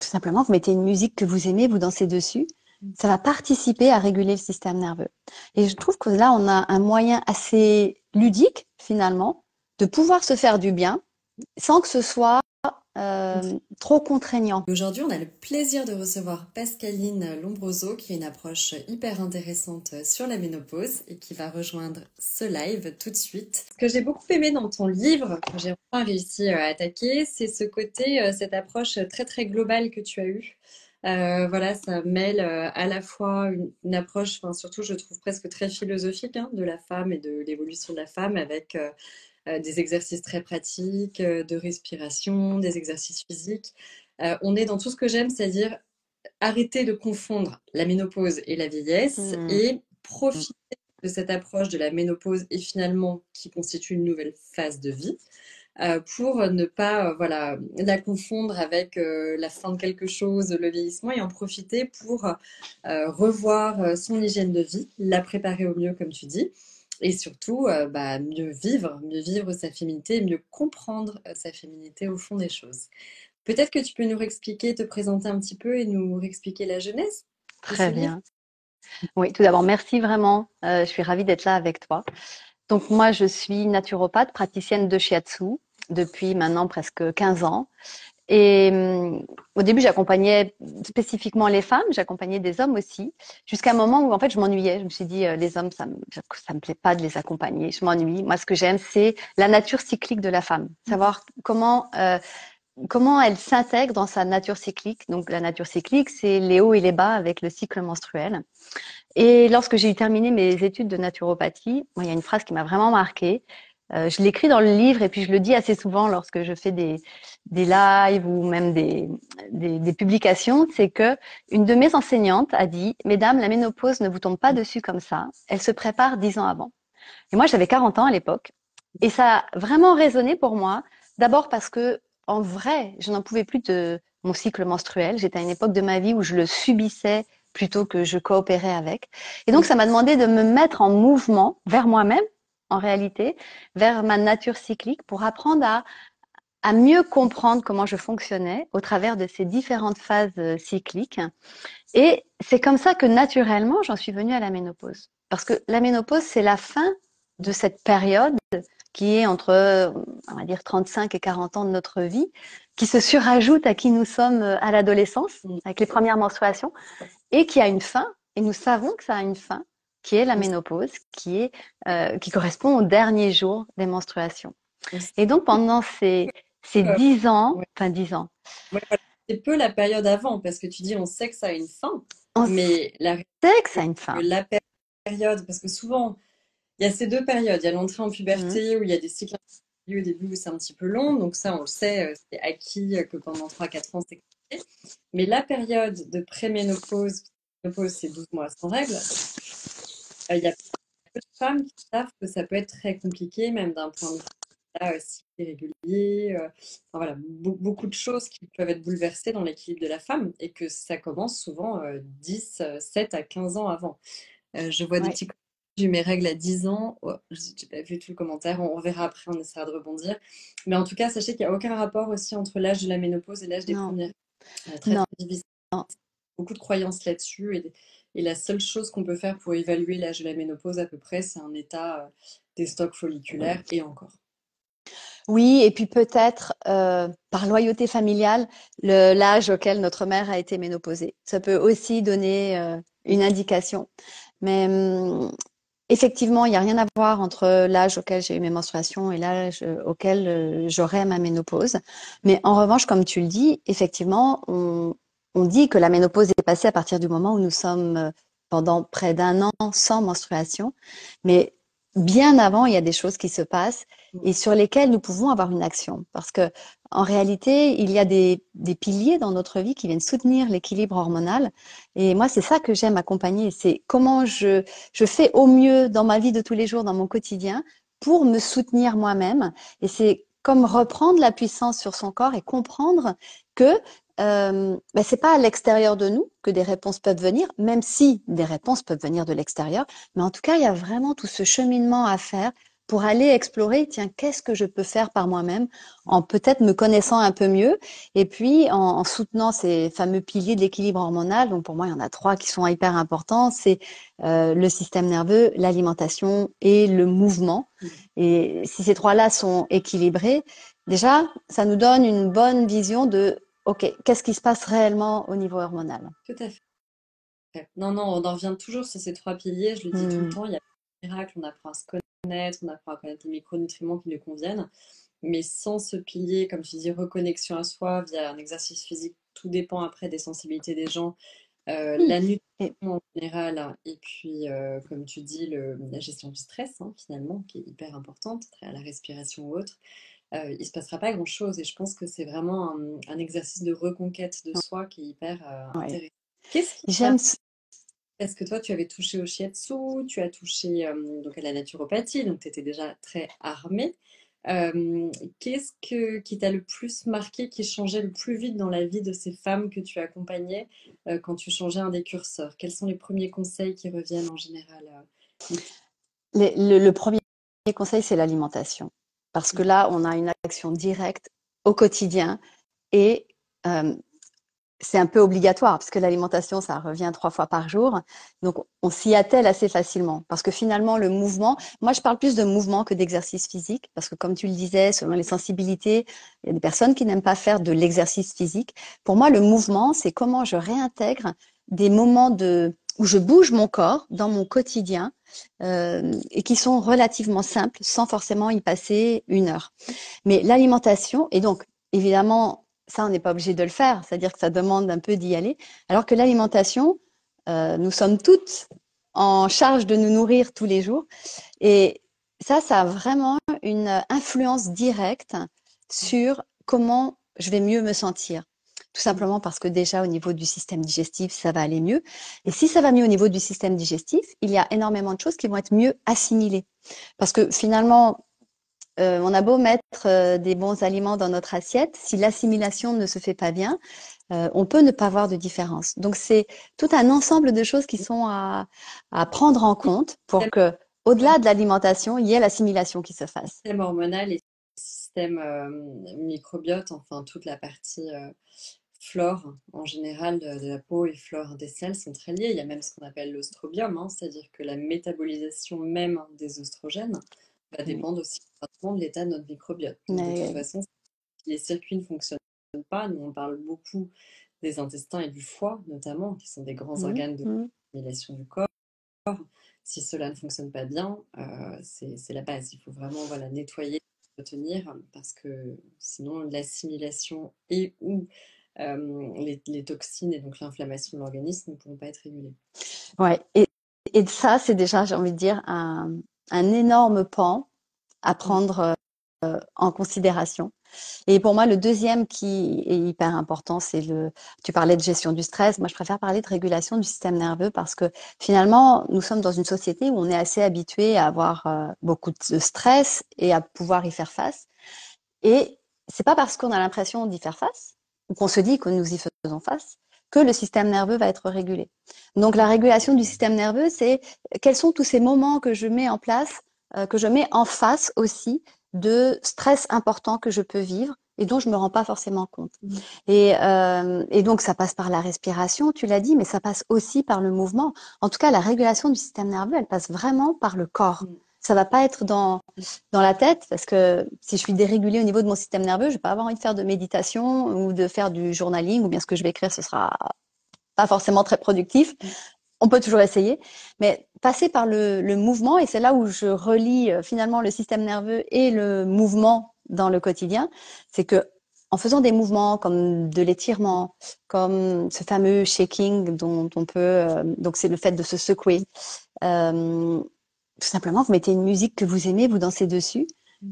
tout simplement, vous mettez une musique que vous aimez, vous dansez dessus, ça va participer à réguler le système nerveux. Et je trouve que là, on a un moyen assez ludique, finalement, de pouvoir se faire du bien sans que ce soit trop contraignant. Aujourd'hui, on a le plaisir de recevoir Pascaline Lombroso qui a une approche hyper intéressante sur la ménopause et qui va rejoindre ce live tout de suite. Ce que j'ai beaucoup aimé dans ton livre, que j'ai enfin réussi à attaquer, c'est ce côté, cette approche très très globale que tu as eue. Voilà, ça mêle à la fois une approche, enfin, surtout je trouve presque très philosophique de la femme et de l'évolution de la femme avec des exercices très pratiques, de respiration, des exercices physiques. On est dans tout ce que j'aime, c'est-à-dire arrêter de confondre la ménopause et la vieillesse Mmh. et profiter de cette approche de la ménopause et finalement qui constitue une nouvelle phase de vie pour ne pas voilà, la confondre avec la fin de quelque chose, le vieillissement et en profiter pour revoir son hygiène de vie, la préparer au mieux comme tu dis et surtout mieux vivre sa féminité, mieux comprendre sa féminité au fond des choses. Peut-être que tu peux nous réexpliquer, te présenter un petit peu et nous réexpliquer la genèse de ce Très livre. bien. Oui, tout d'abord, merci vraiment. Je suis ravie d'être là avec toi. Donc moi, je suis naturopathe, praticienne de shiatsu depuis maintenant presque 15 ans. Et au début, j'accompagnais spécifiquement les femmes, j'accompagnais des hommes aussi, jusqu'à un moment où en fait je m'ennuyais. Je me suis dit, les hommes, ça me plaît pas de les accompagner, je m'ennuie. Moi, ce que j'aime, c'est la nature cyclique de la femme, savoir comment elle s'intègre dans sa nature cyclique. Donc la nature cyclique, c'est les hauts et les bas avec le cycle menstruel. Et lorsque j'ai terminé mes études de naturopathie, moi, il y a une phrase qui m'a vraiment marquée. Je l'écris dans le livre et puis je le dis assez souvent lorsque je fais des lives ou même des publications, c'est que une de mes enseignantes a dit, Mesdames, la ménopause ne vous tombe pas dessus comme ça, elle se prépare 10 ans avant. Et moi, j'avais 40 ans à l'époque et ça a vraiment résonné pour moi. D'abord parce que, en vrai, je n'en pouvais plus de mon cycle menstruel. J'étais à une époque de ma vie où je le subissais plutôt que je coopérais avec. Et donc, ça m'a demandé de me mettre en mouvement vers moi-même, en réalité, vers ma nature cyclique pour apprendre à mieux comprendre comment je fonctionnais au travers de ces différentes phases cycliques. Et c'est comme ça que naturellement, j'en suis venue à la ménopause. Parce que la ménopause, c'est la fin de cette période qui est entre, on va dire, 35 et 40 ans de notre vie, qui se surajoute à qui nous sommes à l'adolescence, avec les premières menstruations, et qui a une fin, et nous savons que ça a une fin, qui est la ménopause, qui correspond au dernier jour des menstruations. Et donc, pendant ces 10 ans, Ouais. enfin 10 ans, Ouais, voilà. C'est peu la période avant, parce que tu dis on sait que ça a une fin, on mais la réalité, sait que ça a c'est une que fin. la période, parce que souvent, il y a ces deux périodes. Il y a l'entrée en Mhm. puberté où il y a des cycles au début où c'est un petit peu long, donc ça on le sait, c'est acquis que pendant 3 4 ans c'est compliqué. Mais la période de préménopause, ménopause c'est 12 mois sans règles, il y a peu de femmes qui savent que ça peut être très compliqué, même d'un point de vue cycle irrégulier, enfin, voilà, beaucoup de choses qui peuvent être bouleversées dans l'équilibre de la femme et que ça commence souvent 10, 7 à 15 ans avant. Je vois des Ouais. petits commentaires, j'ai eu mes règles à 10 ans. Oh, j'ai pas vu tout le commentaire, on verra après, on essaiera de rebondir. Mais en tout cas, sachez qu'il n'y a aucun rapport aussi entre l'âge de la ménopause et l'âge des Non, premières. Très, non, très difficile. non. Beaucoup de croyances là-dessus. Et la seule chose qu'on peut faire pour évaluer l'âge de la ménopause à peu près, c'est un état des stocks folliculaires et encore. Oui, et puis peut-être par loyauté familiale, l'âge auquel notre mère a été ménopausée. Ça peut aussi donner une indication. Mais effectivement, il n'y a rien à voir entre l'âge auquel j'ai eu mes menstruations et l'âge auquel j'aurai ma ménopause. Mais en revanche, comme tu le dis, effectivement, on dit que la ménopause est passée à partir du moment où nous sommes pendant près d'un an sans menstruation. Mais bien avant, il y a des choses qui se passent et sur lesquelles nous pouvons avoir une action. Parce que en réalité, il y a des piliers dans notre vie qui viennent soutenir l'équilibre hormonal. Et moi, c'est ça que j'aime accompagner. C'est comment je fais au mieux dans ma vie de tous les jours, dans mon quotidien, pour me soutenir moi-même. Et c'est comme reprendre la puissance sur son corps et comprendre que c'est pas à l'extérieur de nous que des réponses peuvent venir, même si des réponses peuvent venir de l'extérieur. Mais en tout cas, il y a vraiment tout ce cheminement à faire pour aller explorer, tiens, qu'est-ce que je peux faire par moi-même en peut-être me connaissant un peu mieux et puis en soutenant ces fameux piliers de l'équilibre hormonal. Donc pour moi, il y en a trois qui sont hyper importants. C'est le système nerveux, l'alimentation et le mouvement. Et si ces trois-là sont équilibrés, déjà, ça nous donne une bonne vision de, OK, qu'est-ce qui se passe réellement au niveau hormonal? Tout à fait. Non, non, on en revient toujours sur ces trois piliers. Je le dis tout le Hmm. temps, il y a pas de miracle, on apprend à se connaître, on apprend à connaître les micronutriments qui nous conviennent. Mais sans ce pilier, comme tu dis, reconnexion à soi via un exercice physique, tout dépend après des sensibilités des gens. Oui. La nutrition Et en général, hein, et puis, comme tu dis, la gestion du stress, hein, finalement, qui est hyper importante, à la respiration ou autre, il ne se passera pas grand-chose. Et je pense que c'est vraiment un exercice de reconquête de soi qui est hyper ouais. intéressant. Qu'est-ce qui t'a... J'aime. Est-ce que toi, tu avais touché au shiatsu, tu as touché donc à la naturopathie, donc tu étais déjà très armée. Qui t'a le plus marqué, qui changeait le plus vite dans la vie de ces femmes que tu accompagnais quand tu changeais un des curseurs? Quels sont les premiers conseils qui reviennent en général les plus- Le premier conseil, c'est l'alimentation. Parce que là, on a une action directe au quotidien et euh, c'est un peu obligatoire parce que l'alimentation, ça revient 3 fois par jour. Donc, on s'y attelle assez facilement parce que finalement, le mouvement, moi, je parle plus de mouvement que d'exercice physique parce que comme tu le disais, selon les sensibilités, il y a des personnes qui n'aiment pas faire de l'exercice physique. Pour moi, le mouvement, c'est comment je réintègre des moments où je bouge mon corps dans mon quotidien et qui sont relativement simples sans forcément y passer 1 heure. Mais l'alimentation, et donc évidemment, ça, on n'est pas obligé de le faire, c'est-à-dire que ça demande un peu d'y aller, alors que l'alimentation, nous sommes toutes en charge de nous nourrir tous les jours. Et ça a vraiment une influence directe sur comment je vais mieux me sentir. Tout simplement parce que déjà au niveau du système digestif, ça va aller mieux. Et si ça va mieux au niveau du système digestif, il y a énormément de choses qui vont être mieux assimilées. Parce que finalement, on a beau mettre des bons aliments dans notre assiette, si l'assimilation ne se fait pas bien, on peut ne pas voir de différence. Donc c'est tout un ensemble de choses qui sont à prendre en compte pour que, au-delà de l'alimentation, il y ait l'assimilation qui se fasse. système hormonal et système microbiote, enfin toute la partie flore en général de la peau et flore des selles sont très liées. Il y a même ce qu'on appelle l'œstrobiome, hein, c'est-à-dire que la métabolisation même des oestrogènes va dépendre aussi fortement de l'état de notre microbiote. Donc de toute Mais, façon, si les circuits ne fonctionnent pas, nous on parle beaucoup des intestins et du foie notamment, qui sont des grands organes de mm. stimulation du corps. Si cela ne fonctionne pas bien, c'est la base. Il faut vraiment voilà, nettoyer, retenir, parce que sinon l'assimilation et ou les toxines et donc l'inflammation de l'organisme ne pourront pas être régulées. Ouais. Et ça, c'est déjà, j'ai envie de dire, un énorme pan à Mm. prendre en considération. Et pour moi, le deuxième qui est hyper important, tu parlais de gestion du stress. Moi, je préfère parler de régulation du système nerveux parce que finalement, nous sommes dans une société où on est assez habitué à avoir beaucoup de stress et à pouvoir y faire face. Et c'est pas parce qu'on a l'impression d'y faire face ou qu'on se dit que nous y faisons face que le système nerveux va être régulé. Donc, la régulation du système nerveux, c'est quels sont tous ces moments que je mets en place, que je mets en face aussi de stress importants que je peux vivre et dont je me rends pas forcément compte. Mm. Et donc, ça passe par la respiration, tu l'as dit, mais ça passe aussi par le mouvement. En tout cas, la régulation du système nerveux, elle passe vraiment par le corps. Mm. Ça va pas être dans la tête, parce que si je suis dérégulée au niveau de mon système nerveux, je vais pas avoir envie de faire de méditation ou de faire du journaling, ou bien ce que je vais écrire, ce sera pas forcément très productif. On peut toujours essayer, mais passer par le mouvement, et c'est là où je relie finalement le système nerveux et le mouvement dans le quotidien, c'est que en faisant des mouvements comme de l'étirement, comme ce fameux shaking dont on peut, donc c'est le fait de se secouer, euh, tout simplement, vous mettez une musique que vous aimez, vous dansez dessus,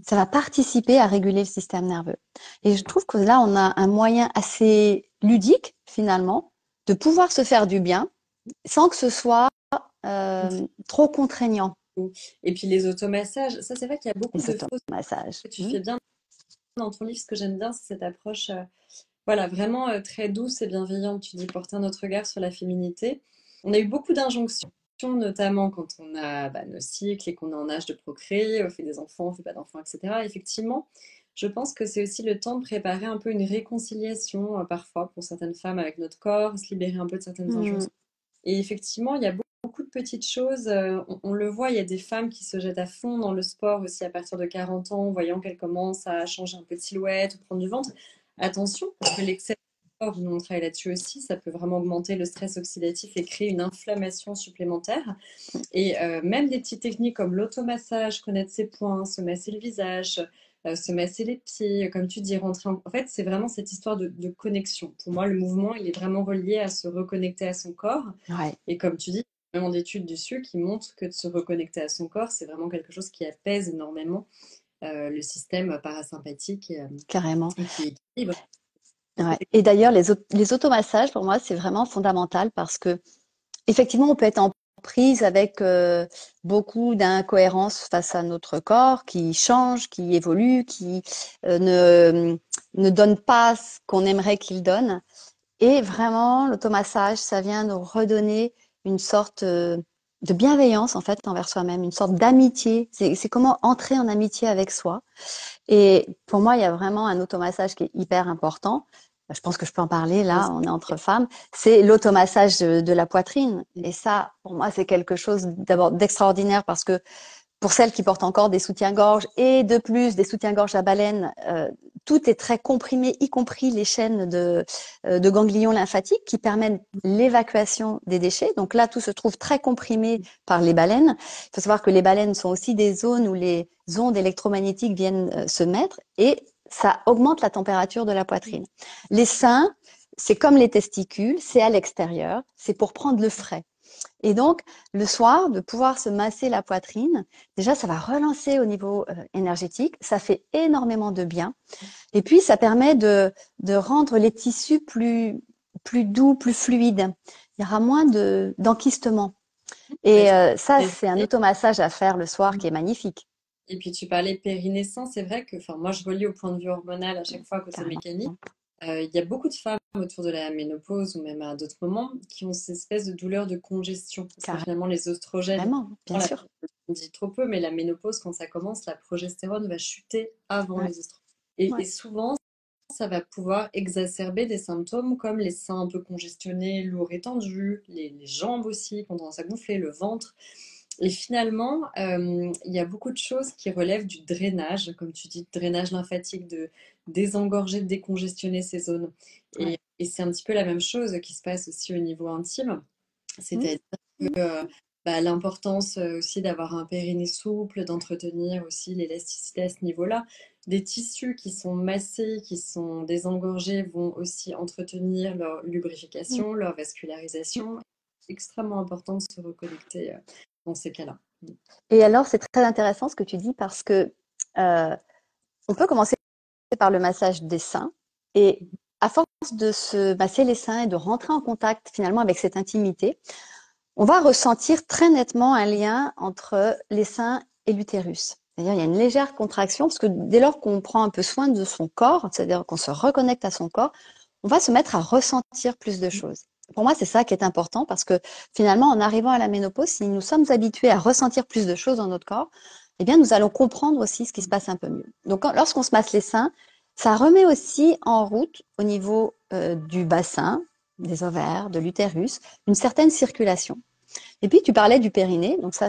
ça va participer à réguler le système nerveux. Et je trouve que là, on a un moyen assez ludique, finalement, de pouvoir se faire du bien sans que ce soit trop contraignant, Et puis les automassages, ça c'est vrai qu'il y a beaucoup les de fausses automassages. que tu fais bien dans ton livre. Ce que j'aime bien, c'est cette approche voilà, vraiment très douce et bienveillante. Tu dis porter un autre regard sur la féminité. On a eu beaucoup d'injonctions notamment quand on a nos cycles et qu'on est en âge de procréer, on fait des enfants, on fait pas d'enfants, etc. Effectivement, je pense que c'est aussi le temps de préparer un peu une réconciliation parfois pour certaines femmes avec notre corps, se libérer un peu de certaines Hmm. injonctions. Et effectivement, il y a beaucoup de petites choses. On le voit, il y a des femmes qui se jettent à fond dans le sport aussi à partir de 40 ans, voyant qu'elles commencent à changer un peu de silhouette ou prendre du ventre. Attention, parce que l'excès de sport, nous on travaille là-dessus aussi, ça peut vraiment augmenter le stress oxydatif et créer une inflammation supplémentaire. Et même des petites techniques comme l'automassage, connaître ses points, se masser le visage, se masser les pieds, comme tu dis, rentrer en... En fait, c'est vraiment cette histoire de connexion. Pour moi, le mouvement, il est vraiment relié à se reconnecter à son corps. Ouais, Et comme tu dis, il y a vraiment d'études dessus qui montrent que de se reconnecter à son corps, c'est vraiment quelque chose qui apaise énormément le système parasympathique carrément. et qui équilibre. Donc, Ouais. Et d'ailleurs, les automassages, pour moi, c'est vraiment fondamental parce que effectivement, on peut être en prise avec beaucoup d'incohérences face à notre corps qui change, qui évolue, qui ne donne pas ce qu'on aimerait qu'il donne. Et vraiment, l'automassage, ça vient nous redonner une sorte de bienveillance en fait envers soi-même, une sorte d'amitié. C'est comment entrer en amitié avec soi. Et pour moi, il y a vraiment un automassage qui est hyper important. Je pense que je peux en parler bien là, sûr. on est entre femmes. C'est l'automassage de la poitrine. Et ça, pour moi, c'est quelque chose d'abord d'extraordinaire parce que pour celles qui portent encore des soutiens-gorge et de plus des soutiens-gorge à baleine, tout est très comprimé, y compris les chaînes de ganglions lymphatiques qui permettent l'évacuation des déchets. Donc là, tout se trouve très comprimé par les baleines. Il faut savoir que les baleines sont aussi des zones où les ondes électromagnétiques viennent se mettre et ça augmente la température de la poitrine. Les seins, c'est comme les testicules, c'est à l'extérieur, c'est pour prendre le frais. Et donc, le soir, de pouvoir se masser la poitrine, déjà, ça va relancer au niveau énergétique, ça fait énormément de bien. Et puis, ça permet de rendre les tissus plus doux, plus fluides. Il y aura moins d'enquistement. Ouais, Et ça ça, fait c'est un plaisir. automassage à faire le soir qui est magnifique. Et puis tu parlais périnée-sain, c'est vrai que, enfin, moi je relie au point de vue hormonal à chaque fois côté Carrément. mécanique. Il y a beaucoup de femmes autour de la ménopause ou même à d'autres moments qui ont cette espèce de douleur de congestion. Parce que finalement, les oestrogènes, Carrément, bien sûr. on dit trop peu, mais la ménopause, quand ça commence, la progestérone va chuter avant Ouais, les oestrogènes. Et ouais. souvent, ça va pouvoir exacerber des symptômes comme les seins un peu congestionnés, lourds et tendus, les jambes aussi, qui ont tendance à gonfler, le ventre. Et finalement, il y a beaucoup de choses qui relèvent du drainage, comme tu dis, de drainage lymphatique, de désengorger, de décongestionner ces zones. Ouais. Et c'est un petit peu la même chose qui se passe aussi au niveau intime, Mmh. c'est-à-dire l'importance aussi d'avoir un périnée souple, d'entretenir aussi l'élasticité à ce niveau-là. Des tissus qui sont massés, qui sont désengorgés, vont aussi entretenir leur lubrification, leur vascularisation. C'est extrêmement important de se reconnecter dans ces cas-là. Et alors, c'est très intéressant ce que tu dis parce que euh, on peut commencer par le massage des seins et à force de se masser les seins et de rentrer en contact finalement avec cette intimité, on va ressentir très nettement un lien entre les seins et l'utérus. C'est-à-dire, il y a une légère contraction parce que dès lors qu'on prend un peu soin de son corps, c'est-à-dire qu'on se reconnecte à son corps, on va se mettre à ressentir plus de choses. Pour moi, c'est ça qui est important parce que finalement, en arrivant à la ménopause, si nous sommes habitués à ressentir plus de choses dans notre corps, eh bien, nous allons comprendre aussi ce qui se passe un peu mieux. Donc, lorsqu'on se masse les seins, ça remet aussi en route au niveau du bassin, des ovaires, de l'utérus, une certaine circulation. Et puis, tu parlais du périnée. Donc ça,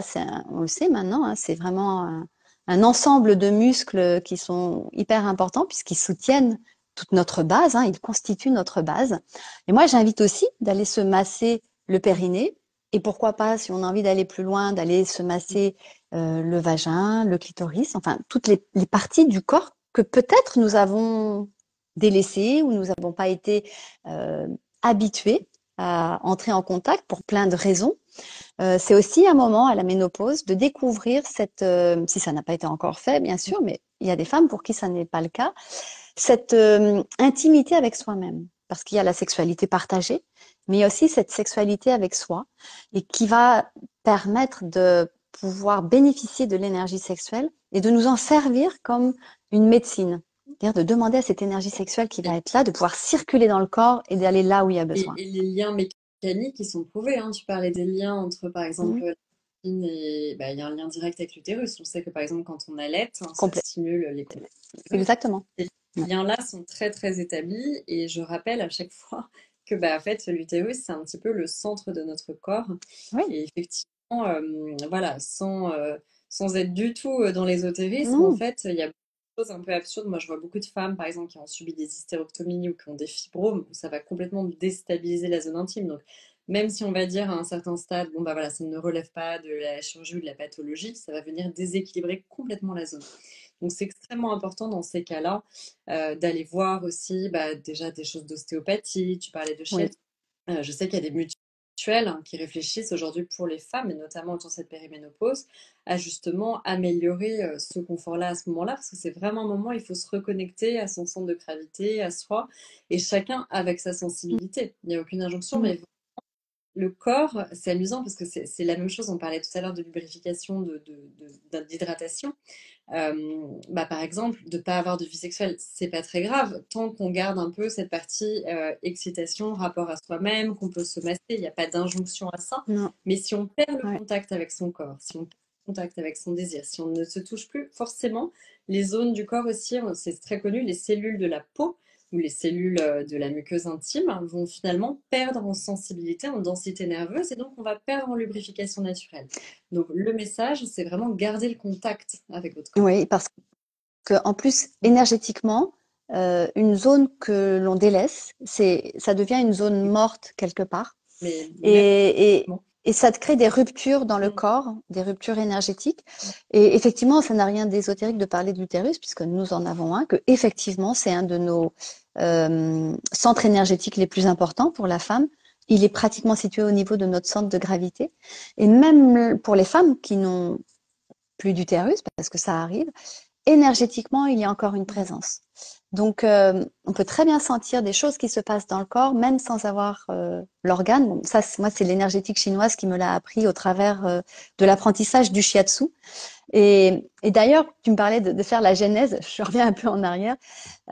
on le sait maintenant, hein, c'est vraiment un ensemble de muscles qui sont hyper importants puisqu'ils soutiennent toute notre base, hein, ils constituent notre base. Et moi, j'invite aussi d'aller se masser le périnée. Et pourquoi pas, si on a envie d'aller plus loin, d'aller se masser le vagin, le clitoris, enfin, toutes les parties du corps que peut-être nous avons délaissées ou nous n'avons pas été habitués à entrer en contact pour plein de raisons. C'est aussi un moment à la ménopause de découvrir cette, si ça n'a pas été encore fait, bien sûr, mais il y a des femmes pour qui ça n'est pas le cas, cette intimité avec soi-même. Parce qu'il y a la sexualité partagée, mais il y a aussi cette sexualité avec soi et qui va permettre de pouvoir bénéficier de l'énergie sexuelle et de nous en servir comme une médecine. C'est-à-dire de demander à cette énergie sexuelle qui va être là, de pouvoir circuler dans le corps et d'aller là où il y a besoin. Et les liens mécaniques qui sont prouvées, hein. Tu parlais des liens entre, par exemple, Mhm. la protéine et bah, il y a un lien direct avec l'utérus. On sait que, par exemple, quand on allait, hein, ça Complète. stimule les utérus. Exactement. Ces Ouais. liens-là sont très, très établis et je rappelle à chaque fois que, bah, en fait, l'utérus, c'est un petit peu le centre de notre corps. Oui. Et effectivement, voilà, sans être du tout dans l'ésotérisme, en Non. fait, il y a beaucoup de choses un peu absurdes. Moi, je vois beaucoup de femmes, par exemple, qui ont subi des hystérectomies ou qui ont des fibromes, où ça va complètement déstabiliser la zone intime. Donc, même si on va dire à un certain stade, bon, bah voilà, ça ne relève pas de la chirurgie ou de la pathologie, ça va venir déséquilibrer complètement la zone. Donc, c'est extrêmement important dans ces cas-là d'aller voir aussi bah, déjà des choses d'ostéopathie. Tu parlais de Oui. chiatrie. Je sais qu'il y a des mutuelles hein, qui réfléchissent aujourd'hui pour les femmes, et notamment autour de cette périménopause, à justement améliorer ce confort-là à ce moment-là, parce que c'est vraiment un moment où il faut se reconnecter à son centre de gravité, à soi, et chacun avec sa sensibilité. Il n'y a aucune injonction, Mhm. mais le corps, c'est amusant parce que c'est la même chose. On parlait tout à l'heure de lubrification, d'hydratation. Bah, par exemple, de ne pas avoir de vie sexuelle, c'est pas très grave, tant qu'on garde un peu cette partie excitation, rapport à soi-même, qu'on peut se masser, il n'y a pas d'injonction à ça. Non. Mais si on perd le Ouais. contact avec son corps, si on perd le contact avec son désir, si on ne se touche plus, forcément, les zones du corps aussi, c'est très connu, les cellules de la peau ou les cellules de la muqueuse intime vont finalement perdre en sensibilité, en densité nerveuse, et donc on va perdre en lubrification naturelle. Donc le message, c'est vraiment garder le contact avec votre corps. Oui, parce que en plus, énergétiquement, une zone que l'on délaisse, ça devient une zone morte quelque part. Mais même, Et, et ça te crée des ruptures dans le mm, corps, des ruptures énergétiques. Et effectivement, ça n'a rien d'ésotérique de parler de l'utérus, puisque nous en avons un, que effectivement, c'est un de nos centres énergétiques les plus importants pour la femme. Il est pratiquement situé au niveau de notre centre de gravité. Et même pour les femmes qui n'ont plus d'utérus, parce que ça arrive, énergétiquement, il y a encore une présence. Donc, on peut très bien sentir des choses qui se passent dans le corps, même sans avoir l'organe. Bon, ça, moi, c'est l'énergétique chinoise qui me l'a appris au travers de l'apprentissage du shiatsu. Et d'ailleurs, tu me parlais de faire la genèse, je reviens un peu en arrière.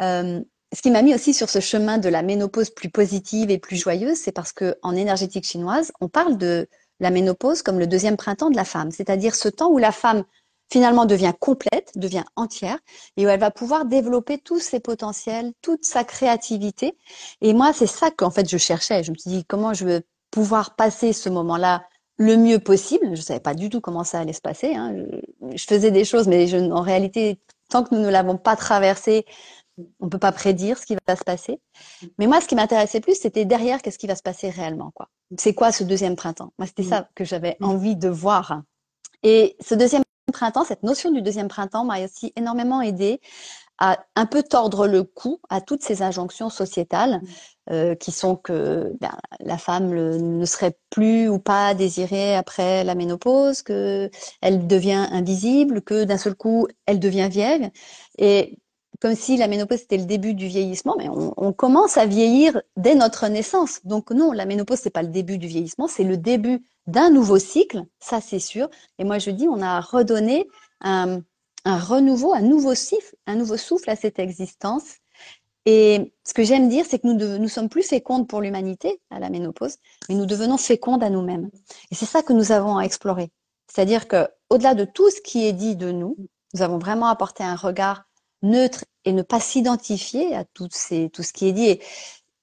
Euh, Ce qui m'a mis aussi sur ce chemin de la ménopause plus positive et plus joyeuse, c'est parce que en énergétique chinoise, on parle de la ménopause comme le deuxième printemps de la femme, c'est-à-dire ce temps où la femme finalement devient complète, devient entière, et où elle va pouvoir développer tous ses potentiels, toute sa créativité. Et moi, c'est ça qu'en fait je cherchais. Je me suis dit comment je veux pouvoir passer ce moment-là le mieux possible. Je savais pas du tout comment ça allait se passer, hein. Je faisais des choses, mais en réalité, tant que nous ne l'avons pas traversé, on peut pas prédire ce qui va se passer. Mais moi, ce qui m'intéressait plus, c'était derrière, qu'est-ce qui va se passer réellement, quoi. C'est quoi ce deuxième printemps? Moi, c'était mm, ça que j'avais mm. envie de voir. Et ce deuxième printemps, cette notion du deuxième printemps m'a aussi énormément aidé à un peu tordre le cou à toutes ces injonctions sociétales qui sont que ben, la femme ne serait plus ou pas désirée après la ménopause, que elle devient invisible, que d'un seul coup elle devient vieille, et comme si la ménopause c'était le début du vieillissement, mais on commence à vieillir dès notre naissance. Donc non, la ménopause c'est pas le début du vieillissement, c'est le début d'un nouveau cycle, ça c'est sûr. Et moi je dis, on a redonné un renouveau, un nouveau souffle à cette existence. Et ce que j'aime dire, c'est que nous sommes plus fécondes pour l'humanité à la ménopause, mais nous devenons fécondes à nous-mêmes. Et c'est ça que nous avons à explorer. C'est-à-dire que, au-delà de tout ce qui est dit de nous, nous avons vraiment apporté un regard neutre et ne pas s'identifier à tout ce qui est dit.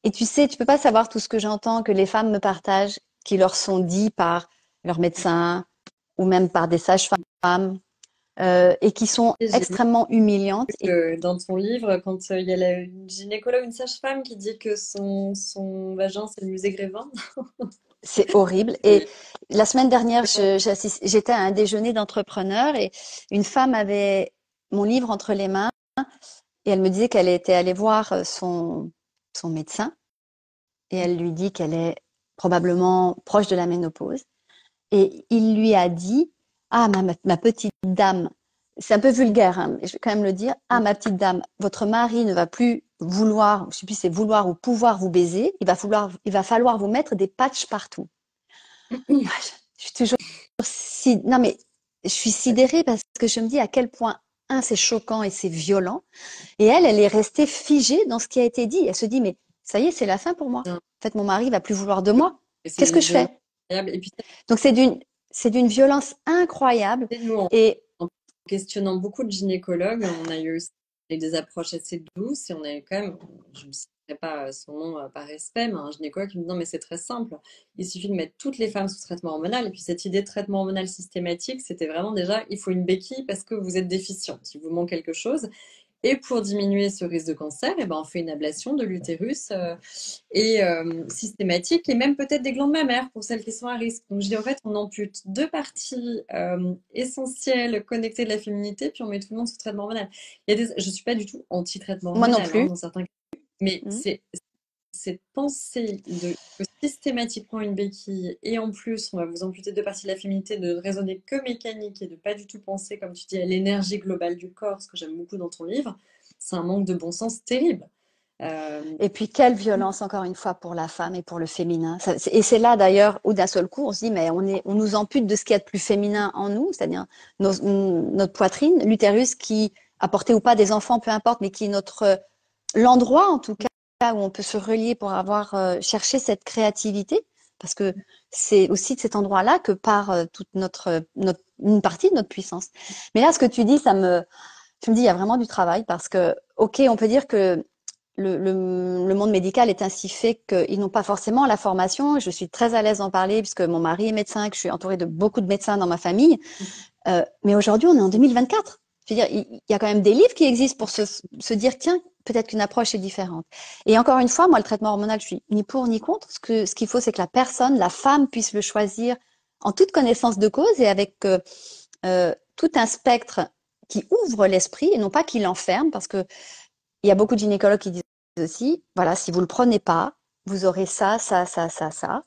Et tu sais, tu peux pas savoir tout ce que j'entends que les femmes me partagent, qui leur sont dit par leurs médecins ou même par des sages-femmes et qui sont Et j'ai lu extrêmement humiliantes. Et que dans ton livre, quand il y a une gynécologue, une sage-femme qui dit que son vagin, c'est le musée Grévin. c'est horrible. Et Et la semaine dernière, j'étais à un déjeuner d'entrepreneurs et une femme avait mon livre entre les mains et elle me disait qu'elle était allée voir son médecin et elle lui dit qu'elle est probablement proche de la ménopause. Et il lui a dit, ah, ma petite dame, c'est un peu vulgaire, hein, mais je vais quand même le dire, ah, ma petite dame, votre mari ne va plus vouloir, je sais plus si c'est vouloir ou pouvoir vous baiser, il va falloir vous mettre des patchs partout. Ah, je suis toujours non, mais je suis sidérée parce que je me dis à quel point, un, c'est choquant et c'est violent. Et elle est restée figée dans ce qui a été dit. Elle se dit, mais ça y est, c'est la fin pour moi. En fait, mon mari va plus vouloir de moi. Et c'est Qu'est-ce que d'une je violence fais? incroyable. Et puis, Donc c'est d'une violence incroyable. nous, Et en questionnant beaucoup de gynécologues, on a eu aussi des approches assez douces et on a eu quand même, je ne citerai pas son nom par respect, mais un gynécologue qui me dit non, mais c'est très simple, il suffit de mettre toutes les femmes sous traitement hormonal. Et puis cette idée de traitement hormonal systématique, c'était vraiment déjà, il faut une béquille parce que vous êtes déficient, il vous manque quelque chose. Et pour diminuer ce risque de cancer, eh ben, on fait une ablation de l'utérus et systématique, et même peut-être des glandes mammaires pour celles qui sont à risque. Donc je dis en fait, on ampute deux parties essentielles connectées de la féminité, puis on met tout le monde sous traitement hormonal. Je ne suis pas du tout anti-traitement moi non hormonal hein, plus. dans certains cas, mais Mm. c'est cette pensée que systématiquement une béquille, et en plus on va vous amputer deux parties de la féminité, de ne raisonner que mécanique et de pas du tout penser, comme tu dis, à l'énergie globale du corps, ce que j'aime beaucoup dans ton livre, c'est un manque de bon sens terrible. Euh, Et puis, quelle violence, encore une fois, pour la femme et pour le féminin. Et c'est là, d'ailleurs, où d'un seul coup, on se dit, mais on nous ampute de ce qu'il y a de plus féminin en nous, c'est-à-dire notre poitrine, l'utérus qui a porté ou pas des enfants, peu importe, mais qui est l'endroit, en tout cas, où on peut se relier pour avoir cherché cette créativité. Parce que c'est aussi de cet endroit-là que part toute une partie de notre puissance. Mais là, ce que tu dis, je me dis, il y a vraiment du travail parce que, ok, on peut dire que le monde médical est ainsi fait qu'ils n'ont pas forcément la formation. Je suis très à l'aise d'en parler puisque mon mari est médecin, que je suis entourée de beaucoup de médecins dans ma famille. Mais aujourd'hui, on est en 2024. Je veux dire, il y a quand même des livres qui existent pour se dire, tiens, peut-être qu'une approche est différente. Et encore une fois, moi, le traitement hormonal, je suis ni pour ni contre. Ce qu'il faut, c'est que la personne, la femme, puisse le choisir en toute connaissance de cause et avec tout un spectre qui ouvre l'esprit et non pas qui l'enferme, parce que il y a beaucoup de gynécologues qui disent aussi, voilà, si vous le prenez pas, vous aurez ça, ça, ça, ça, ça.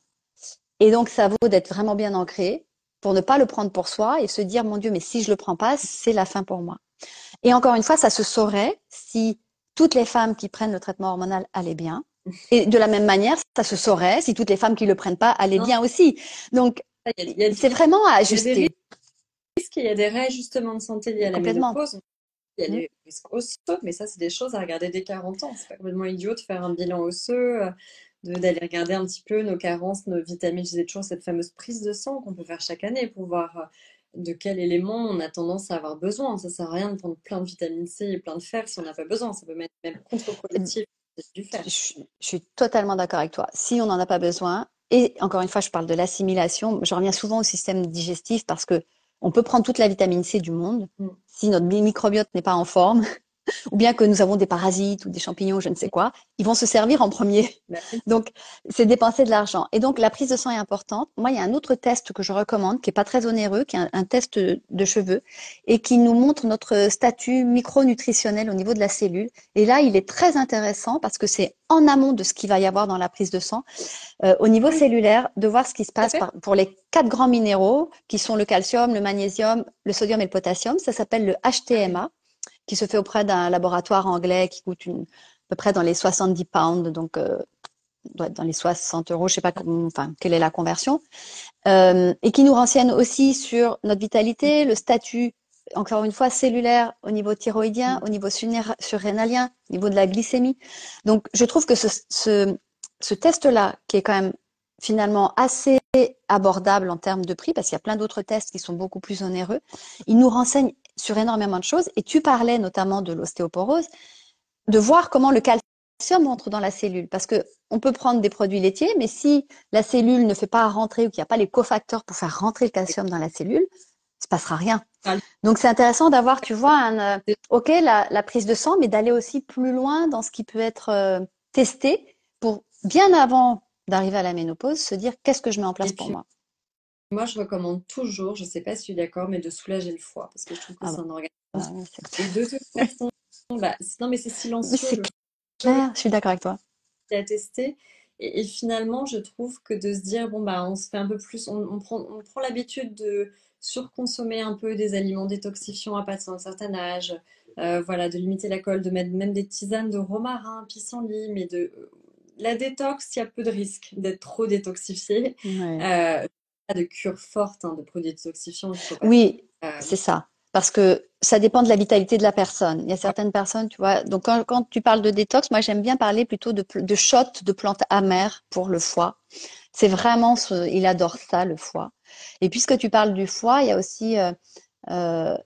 Et donc, ça vaut d'être vraiment bien ancré pour ne pas le prendre pour soi et se dire, mon Dieu, mais si je le prends pas, c'est la fin pour moi. Et encore une fois, ça se saurait si toutes les femmes qui prennent le traitement hormonal allaient bien. Et de la même manière, ça se saurait si toutes les femmes qui le prennent pas allaient non, bien aussi. Donc, c'est vraiment à il y a des ajuster risques et il y a des réajustements de santé liés à la complètement. ménopause. Il y a Mm. des risques osseux, mais ça, c'est des choses à regarder dès 40 ans. C'est pas complètement idiot de faire un bilan osseux, d'aller regarder un petit peu nos carences, nos vitamines. Je disais toujours cette fameuse prise de sang qu'on peut faire chaque année pour voir de quel élément on a tendance à avoir besoin. Ça sert à rien de prendre plein de vitamine C et plein de fer si on n'a pas besoin. Ça peut être même contre-productif du fer. Je suis totalement d'accord avec toi. Si on n'en a pas besoin, et encore une fois, je parle de l'assimilation, je reviens souvent au système digestif parce que on peut prendre toute la vitamine C du monde. Mm. Si notre microbiote n'est pas en forme, ou bien que nous avons des parasites ou des champignons, je ne sais quoi, ils vont se servir en premier. Bah oui. Donc, c'est dépenser de l'argent. Et donc, la prise de sang est importante. Moi, il y a un autre test que je recommande, qui est pas très onéreux, qui est un test de cheveux, et qui nous montre notre statut micronutritionnel au niveau de la cellule. Et là, il est très intéressant parce que c'est en amont de ce qu'il va y avoir dans la prise de sang, au niveau Oui, cellulaire, de voir ce qui se tout à passe fait. pour les 4 grands minéraux, qui sont le calcium, le magnésium, le sodium et le potassium. Ça s'appelle le Ah oui. HTMA qui se fait auprès d'un laboratoire anglais qui coûte à peu près dans les 70 pounds, donc doit être dans les 60 euros, je sais pas enfin, quelle est la conversion, et qui nous renseigne aussi sur notre vitalité, le statut, encore une fois, cellulaire au niveau thyroïdien, au niveau surrénalien, au niveau de la glycémie. Donc, je trouve que ce test-là, qui est quand même finalement assez abordable en termes de prix, parce qu'il y a plein d'autres tests qui sont beaucoup plus onéreux, il nous renseigne sur énormément de choses. Et tu parlais notamment de l'ostéoporose, de voir comment le calcium entre dans la cellule. Parce que on peut prendre des produits laitiers, mais si la cellule ne fait pas rentrer ou qu'il n'y a pas les cofacteurs pour faire rentrer le calcium dans la cellule, il ne se passera rien. Donc c'est intéressant d'avoir, tu vois, ok, la prise de sang, mais d'aller aussi plus loin dans ce qui peut être testé pour bien avant d'arriver à la ménopause, se dire qu'est-ce que je mets en place Et pour puis, moi. moi, je recommande toujours, je ne sais pas si tu es d'accord, mais de soulager le foie, parce que je trouve que Ah c'est bah, un organe. bah oui, c'est Et de toute façon, bah, non, mais c'est mais silencieux, c'est le feu clair, je suis d'accord avec toi. qui a testé. Et finalement, je trouve que de se dire, bon, bah, on se fait un peu plus, on prend l'habitude de surconsommer un peu des aliments détoxifiants à partir d'un certain âge, voilà, de limiter l'alcool, de mettre même des tisanes de romarin, pissenlit, mais la détox, il y a peu de risque d'être trop détoxifié. Ouais. Pas de cure forte hein, de produits détoxifiants, il faut pas. Oui, Euh, c'est ça. Parce que ça dépend de la vitalité de la personne. Il y a certaines personnes, tu vois. Donc, quand tu parles de détox, moi, j'aime bien parler plutôt de shots de plantes amères pour le foie. C'est vraiment, il adore ça, le foie. Et puisque tu parles du foie, il y a aussi,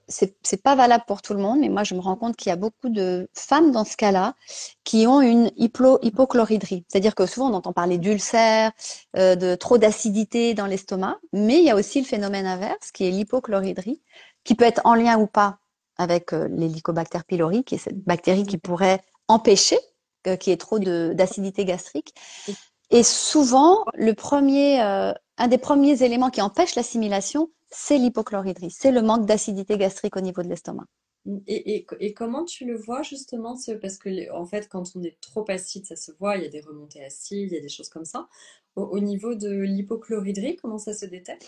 c'est pas valable pour tout le monde, mais moi je me rends compte qu'il y a beaucoup de femmes dans ce cas-là qui ont une hypochloridrie. C'est-à-dire que souvent on entend parler d'ulcères, de trop d'acidité dans l'estomac, mais il y a aussi le phénomène inverse qui est l'hypochloridrie, qui peut être en lien ou pas avec l'Helicobacter pylori, qui est cette bactérie qui pourrait empêcher qu'il y ait trop d'acidité gastrique. Et souvent, un des premiers éléments qui empêche l'assimilation, c'est l'hypochloridrie, c'est le manque d'acidité gastrique au niveau de l'estomac. Et comment tu le vois justement parce que en fait quand on est trop acide ça se voit, il y a des remontées acides, il y a des choses comme ça. Au niveau de l'hypochloridrie, comment ça se détecte?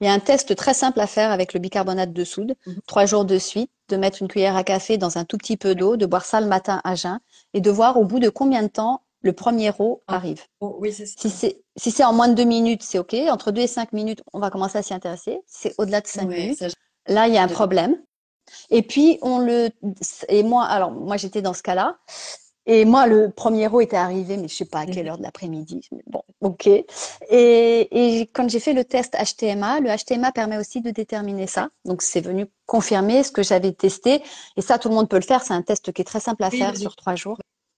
Il y a un test très simple à faire avec le bicarbonate de soude, Mhm. 3 jours de suite, de mettre une cuillère à café dans un tout petit peu Ouais. d'eau, de boire ça le matin à jeun et de voir au bout de combien de temps le premier eau Ah, arrive. oh, oui, c'est ça. Si c'est en moins de 2 minutes, c'est OK. Entre 2 et 5 minutes, on va commencer à s'y intéresser. C'est au-delà de 5 Ouais, minutes. ça Là, il y a un j'avais. problème. Et puis, moi, j'étais dans ce cas-là. Et moi, le premier eau était arrivé, mais je sais pas à quelle Mhm. heure de l'après-midi. Bon, OK. Et quand j'ai fait le test HTMA, le HTMA permet aussi de déterminer Ouais. ça. Donc, c'est venu confirmer ce que j'avais testé. Et ça, tout le monde peut le faire. C'est un test qui est très simple à Oui, faire sur 3 jours.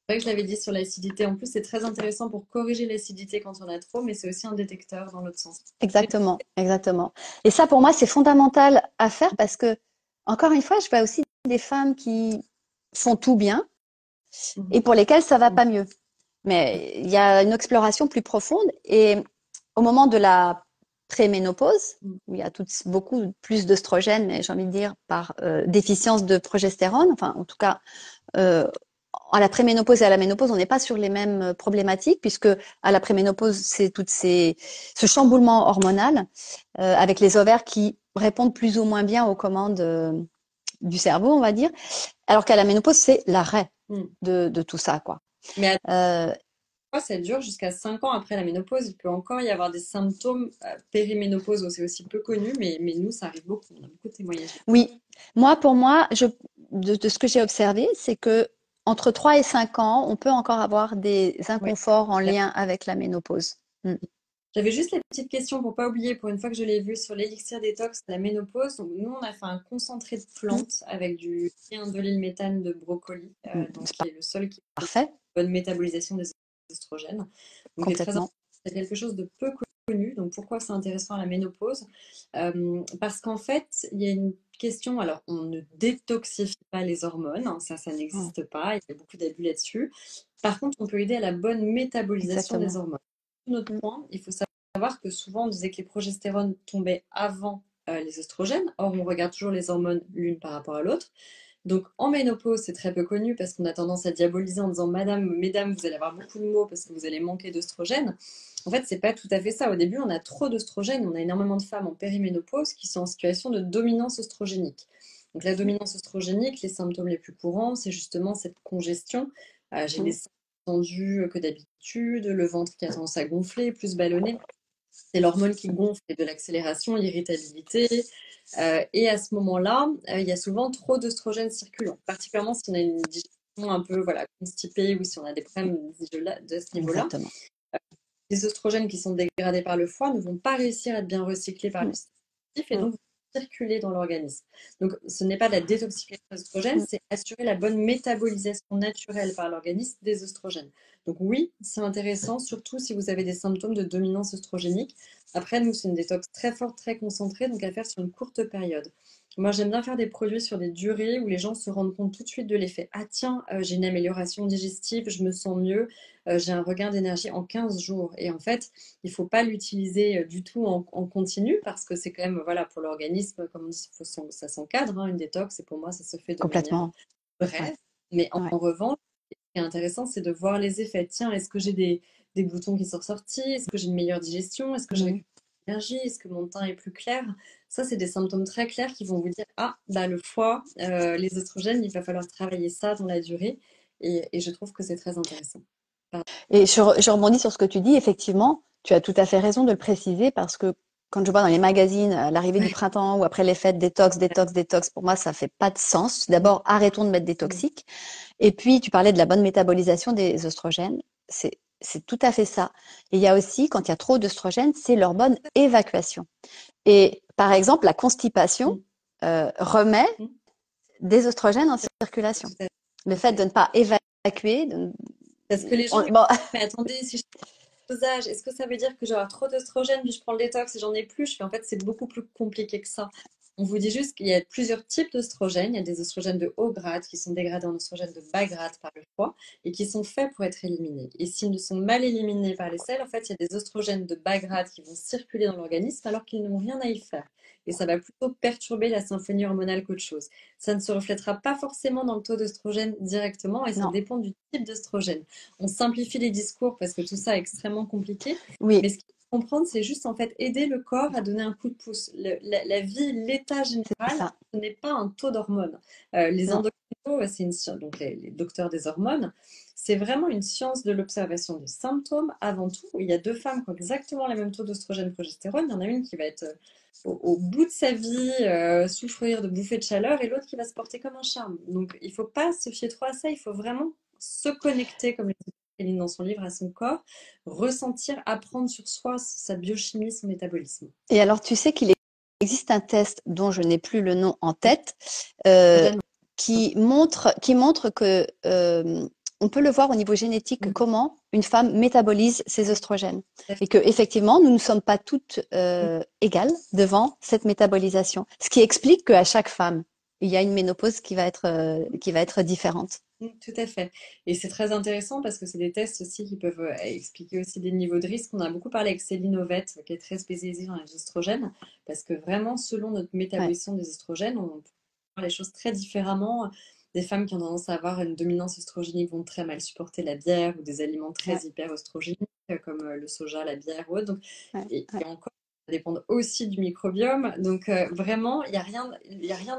c'est vrai que je l'avais dit sur l'acidité. En plus, c'est très intéressant pour corriger l'acidité quand on a trop, mais c'est aussi un détecteur dans l'autre sens. Exactement, exactement. Et ça, pour moi, c'est fondamental à faire parce que, encore une fois, je vois aussi des femmes qui font tout bien Mhm. et pour lesquelles ça va pas mieux. Mais il y a une exploration plus profonde et au moment de la préménopause, Mhm. où il y a beaucoup plus d'œstrogènes, mais j'ai envie de dire par déficience de progestérone, enfin en tout cas euh, à la préménopause et à la ménopause, on n'est pas sur les mêmes problématiques puisque à la préménopause, c'est ce chamboulement hormonal avec les ovaires qui répondent plus ou moins bien aux commandes du cerveau, on va dire, alors qu'à la ménopause, c'est l'arrêt Mhm. de tout ça, quoi. Mais à Euh, fois, ça dure jusqu'à 5 ans après la ménopause. Il peut encore y avoir des symptômes périménopause, c'est aussi peu connu, mais nous, ça arrive beaucoup. On a beaucoup de témoignages. Oui, pour moi, de ce que j'ai observé, c'est que entre 3 et 5 ans, on peut encore avoir des Ouais. inconforts en lien avec la ménopause. Mm. J'avais juste les petites questions pour pas oublier, pour une fois que je l'ai vu sur l'élixir détox, la ménopause. Donc, nous, on a fait un concentré de Mm. plantes avec du indolylméthane de brocoli, donc C'est qui est le seul qui a une parfait, bonne métabolisation des oestrogènes. Donc, qui est très important. complètement. C'est quelque chose de peu connu. Donc, pourquoi c'est intéressant à la ménopause? Parce qu'en fait, il y a une question. Alors, on ne détoxifie pas les hormones, hein, ça Mm. n'existe pas. Il y a beaucoup d'abus là-dessus. Par contre, on peut aider à la bonne métabolisation des Exactement. hormones. Notre Mm. point, il faut savoir que souvent on disait que les progestérones tombaient avant les oestrogènes. Or, on regarde toujours les hormones l'une par rapport à l'autre. Donc, en ménopause, c'est très peu connu parce qu'on a tendance à diaboliser en disant Madame, Mesdames, vous allez avoir beaucoup de maux parce que vous allez manquer d'oestrogènes. En fait, c'est pas tout à fait ça. Au début, on a trop d'oestrogènes. On a énormément de femmes en périménopause qui sont en situation de dominance oestrogénique. Donc, la dominance oestrogénique, les symptômes les plus courants, c'est justement cette congestion. J'ai les Mm. seins tendus que d'habitude, le ventre qui a tendance à gonfler, plus ballonné. C'est l'hormone qui gonfle et de l'accélération, irritabilité. Et à ce moment-là, il y a souvent trop d'œstrogènes circulant, particulièrement si on a une digestion un peu voilà, constipée ou si on a des problèmes de ce niveau-là. Exactement. Les oestrogènes qui sont dégradés par le foie ne vont pas réussir à être bien recyclés par le Mm. système digestif et Mm. donc vont circuler dans l'organisme. Donc ce n'est pas de la détoxification des oestrogènes, Mm. c'est assurer la bonne métabolisation naturelle par l'organisme des oestrogènes. Donc oui, c'est intéressant, surtout si vous avez des symptômes de dominance oestrogénique. Après, nous, c'est une détox très forte, très concentrée, donc à faire sur une courte période. Moi, j'aime bien faire des produits sur des durées où les gens se rendent compte tout de suite de l'effet. Ah tiens, j'ai une amélioration digestive, je me sens mieux, j'ai un regain d'énergie en 15 jours. Et en fait, il ne faut pas l'utiliser du tout en continu parce que c'est quand même, voilà, pour l'organisme, comme on dit, ça s'encadre, hein, une détox, et pour moi, ça se fait de manière Complètement. Ouais. brève. Mais Ouais. en revanche, ce qui est intéressant, c'est de voir les effets. Tiens, est-ce que j'ai des boutons qui sont ressortis? Est-ce que j'ai une meilleure digestion? Est-ce que j'ai Mm. récupéré de l'énergie? Est-ce que mon teint est plus clair? Ça, c'est des symptômes très clairs qui vont vous dire, ah, bah, le foie, les oestrogènes, il va falloir travailler ça dans la durée. Et je trouve que c'est très intéressant. Et je rebondis sur ce que tu dis. Effectivement, tu as tout à fait raison de le préciser parce que quand je vois dans les magazines à l'arrivée du Ouais. printemps ou après les fêtes, détox, détox, détox, pour moi, ça fait pas de sens. D'abord, arrêtons de mettre des Mm. toxiques. Et puis, tu parlais de la bonne métabolisation des oestrogènes. c'est tout à fait ça. Et il y a aussi, quand il y a trop d'œstrogène, c'est l'hormone évacuation. Et par exemple, la constipation Mm, remet mm. des oestrogènes en circulation. Tout à fait. Le fait de Ok. ne pas évacuer, Parce que les gens, bon, mais attendez, si je dosage, est-ce que ça veut dire que j'ai trop d'œstrogène, puis je prends le détox et j'en ai plus? Je fais, en fait, c'est beaucoup plus compliqué que ça. On vous dit juste qu'il y a plusieurs types d'œstrogènes. Il y a desœstrogènes de haut grade qui sont dégradés en oestrogènes de bas grade par le foie et qui sont faits pour être éliminés. Et s'ils ne sont mal éliminés par les selles, en fait, il y a des oestrogènes de bas grade qui vont circuler dans l'organisme alors qu'ils n'ont rien à y faire. Et ça va plutôt perturber la symphonie hormonale qu'autre chose. Ça ne se reflètera pas forcément dans le taux d'œstrogène directement et ça non, dépend du type d'œstrogène. On simplifie les discours parce que tout ça est extrêmement compliqué, mais oui, ce qu'il faut comprendre, c'est juste en fait aider le corps à donner un coup de pouce. La vie, l'état c'est général, ça. ce n'est pas un taux d'hormones. Les Non. endocrinos, c'est donc les docteurs des hormones, c'est vraiment une science de l'observation des symptômes avant tout. Il y a deux femmes qui ont exactement les mêmes taux d'oestrogène et de progestérone. Il y en a une qui va être au bout de sa vie, souffrir de bouffées de chaleur, et l'autre qui va se porter comme un charme. Donc il ne faut pas se fier trop à ça, il faut vraiment se connecter, comme l'explique Céline dans son livre, à son corps, ressentir, apprendre sur soi, sa biochimie, son métabolisme. Et alors, tu sais qu'il existe un test dont je n'ai plus le nom en Oui, tête, euh, Eugène, qui montre que on peut le voir au niveau génétique mhm, comment une femme métabolise ses oestrogènes tout à fait. et que effectivement nous ne sommes pas toutes Mhm, égales devant cette métabolisation, ce qui explique qu'à chaque femme il y a une ménopause qui va être différente. tout à fait. Et c'est très intéressant parce que c'est des tests aussi qui peuvent expliquer aussi des niveaux de risque. On a beaucoup parlé avec Céline Ovette, qui est très spécialisée dans les oestrogènes, parce que vraiment, selon notre Ouais, métabolisme des oestrogènes, on peut voir les choses très différemment. Des femmes qui ont tendance à avoir une dominance oestrogénique vont très mal supporter la bière ou des aliments très ouais, hyper-oestrogéniques, comme le soja, la bière ou autre. Donc, ouais, et ouais. encore, ça dépend aussi du microbiome. Donc, vraiment, il y a rien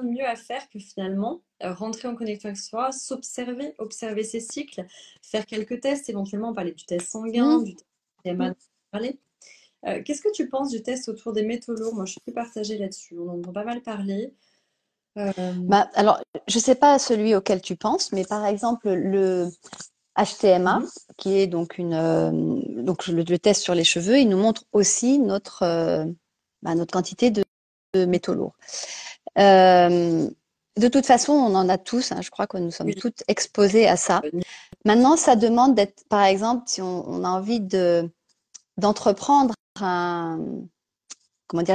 de mieux à faire que finalement rentrer en connexion avec soi, s'observer, observer ses cycles, faire quelques tests, éventuellement parler du test sanguin, Mmh, du test TMA mmh. dont on a parlé. Qu'est-ce que tu penses du test autour des métaux lourds? Moi, je suis plus partagée là-dessus. On en entend pas mal parler. Euh, Bah, alors, je sais pas celui auquel tu penses, mais par exemple le HTMA, mhm, qui est donc donc le test sur les cheveux, il nous montre aussi notre quantité de métaux lourds. Euh, de toute façon, on en a tous, hein, je crois que nous sommes oui, toutes exposées à ça. euh, Maintenant, ça demande d'être, par exemple, si on a envie d'entreprendre comment dire,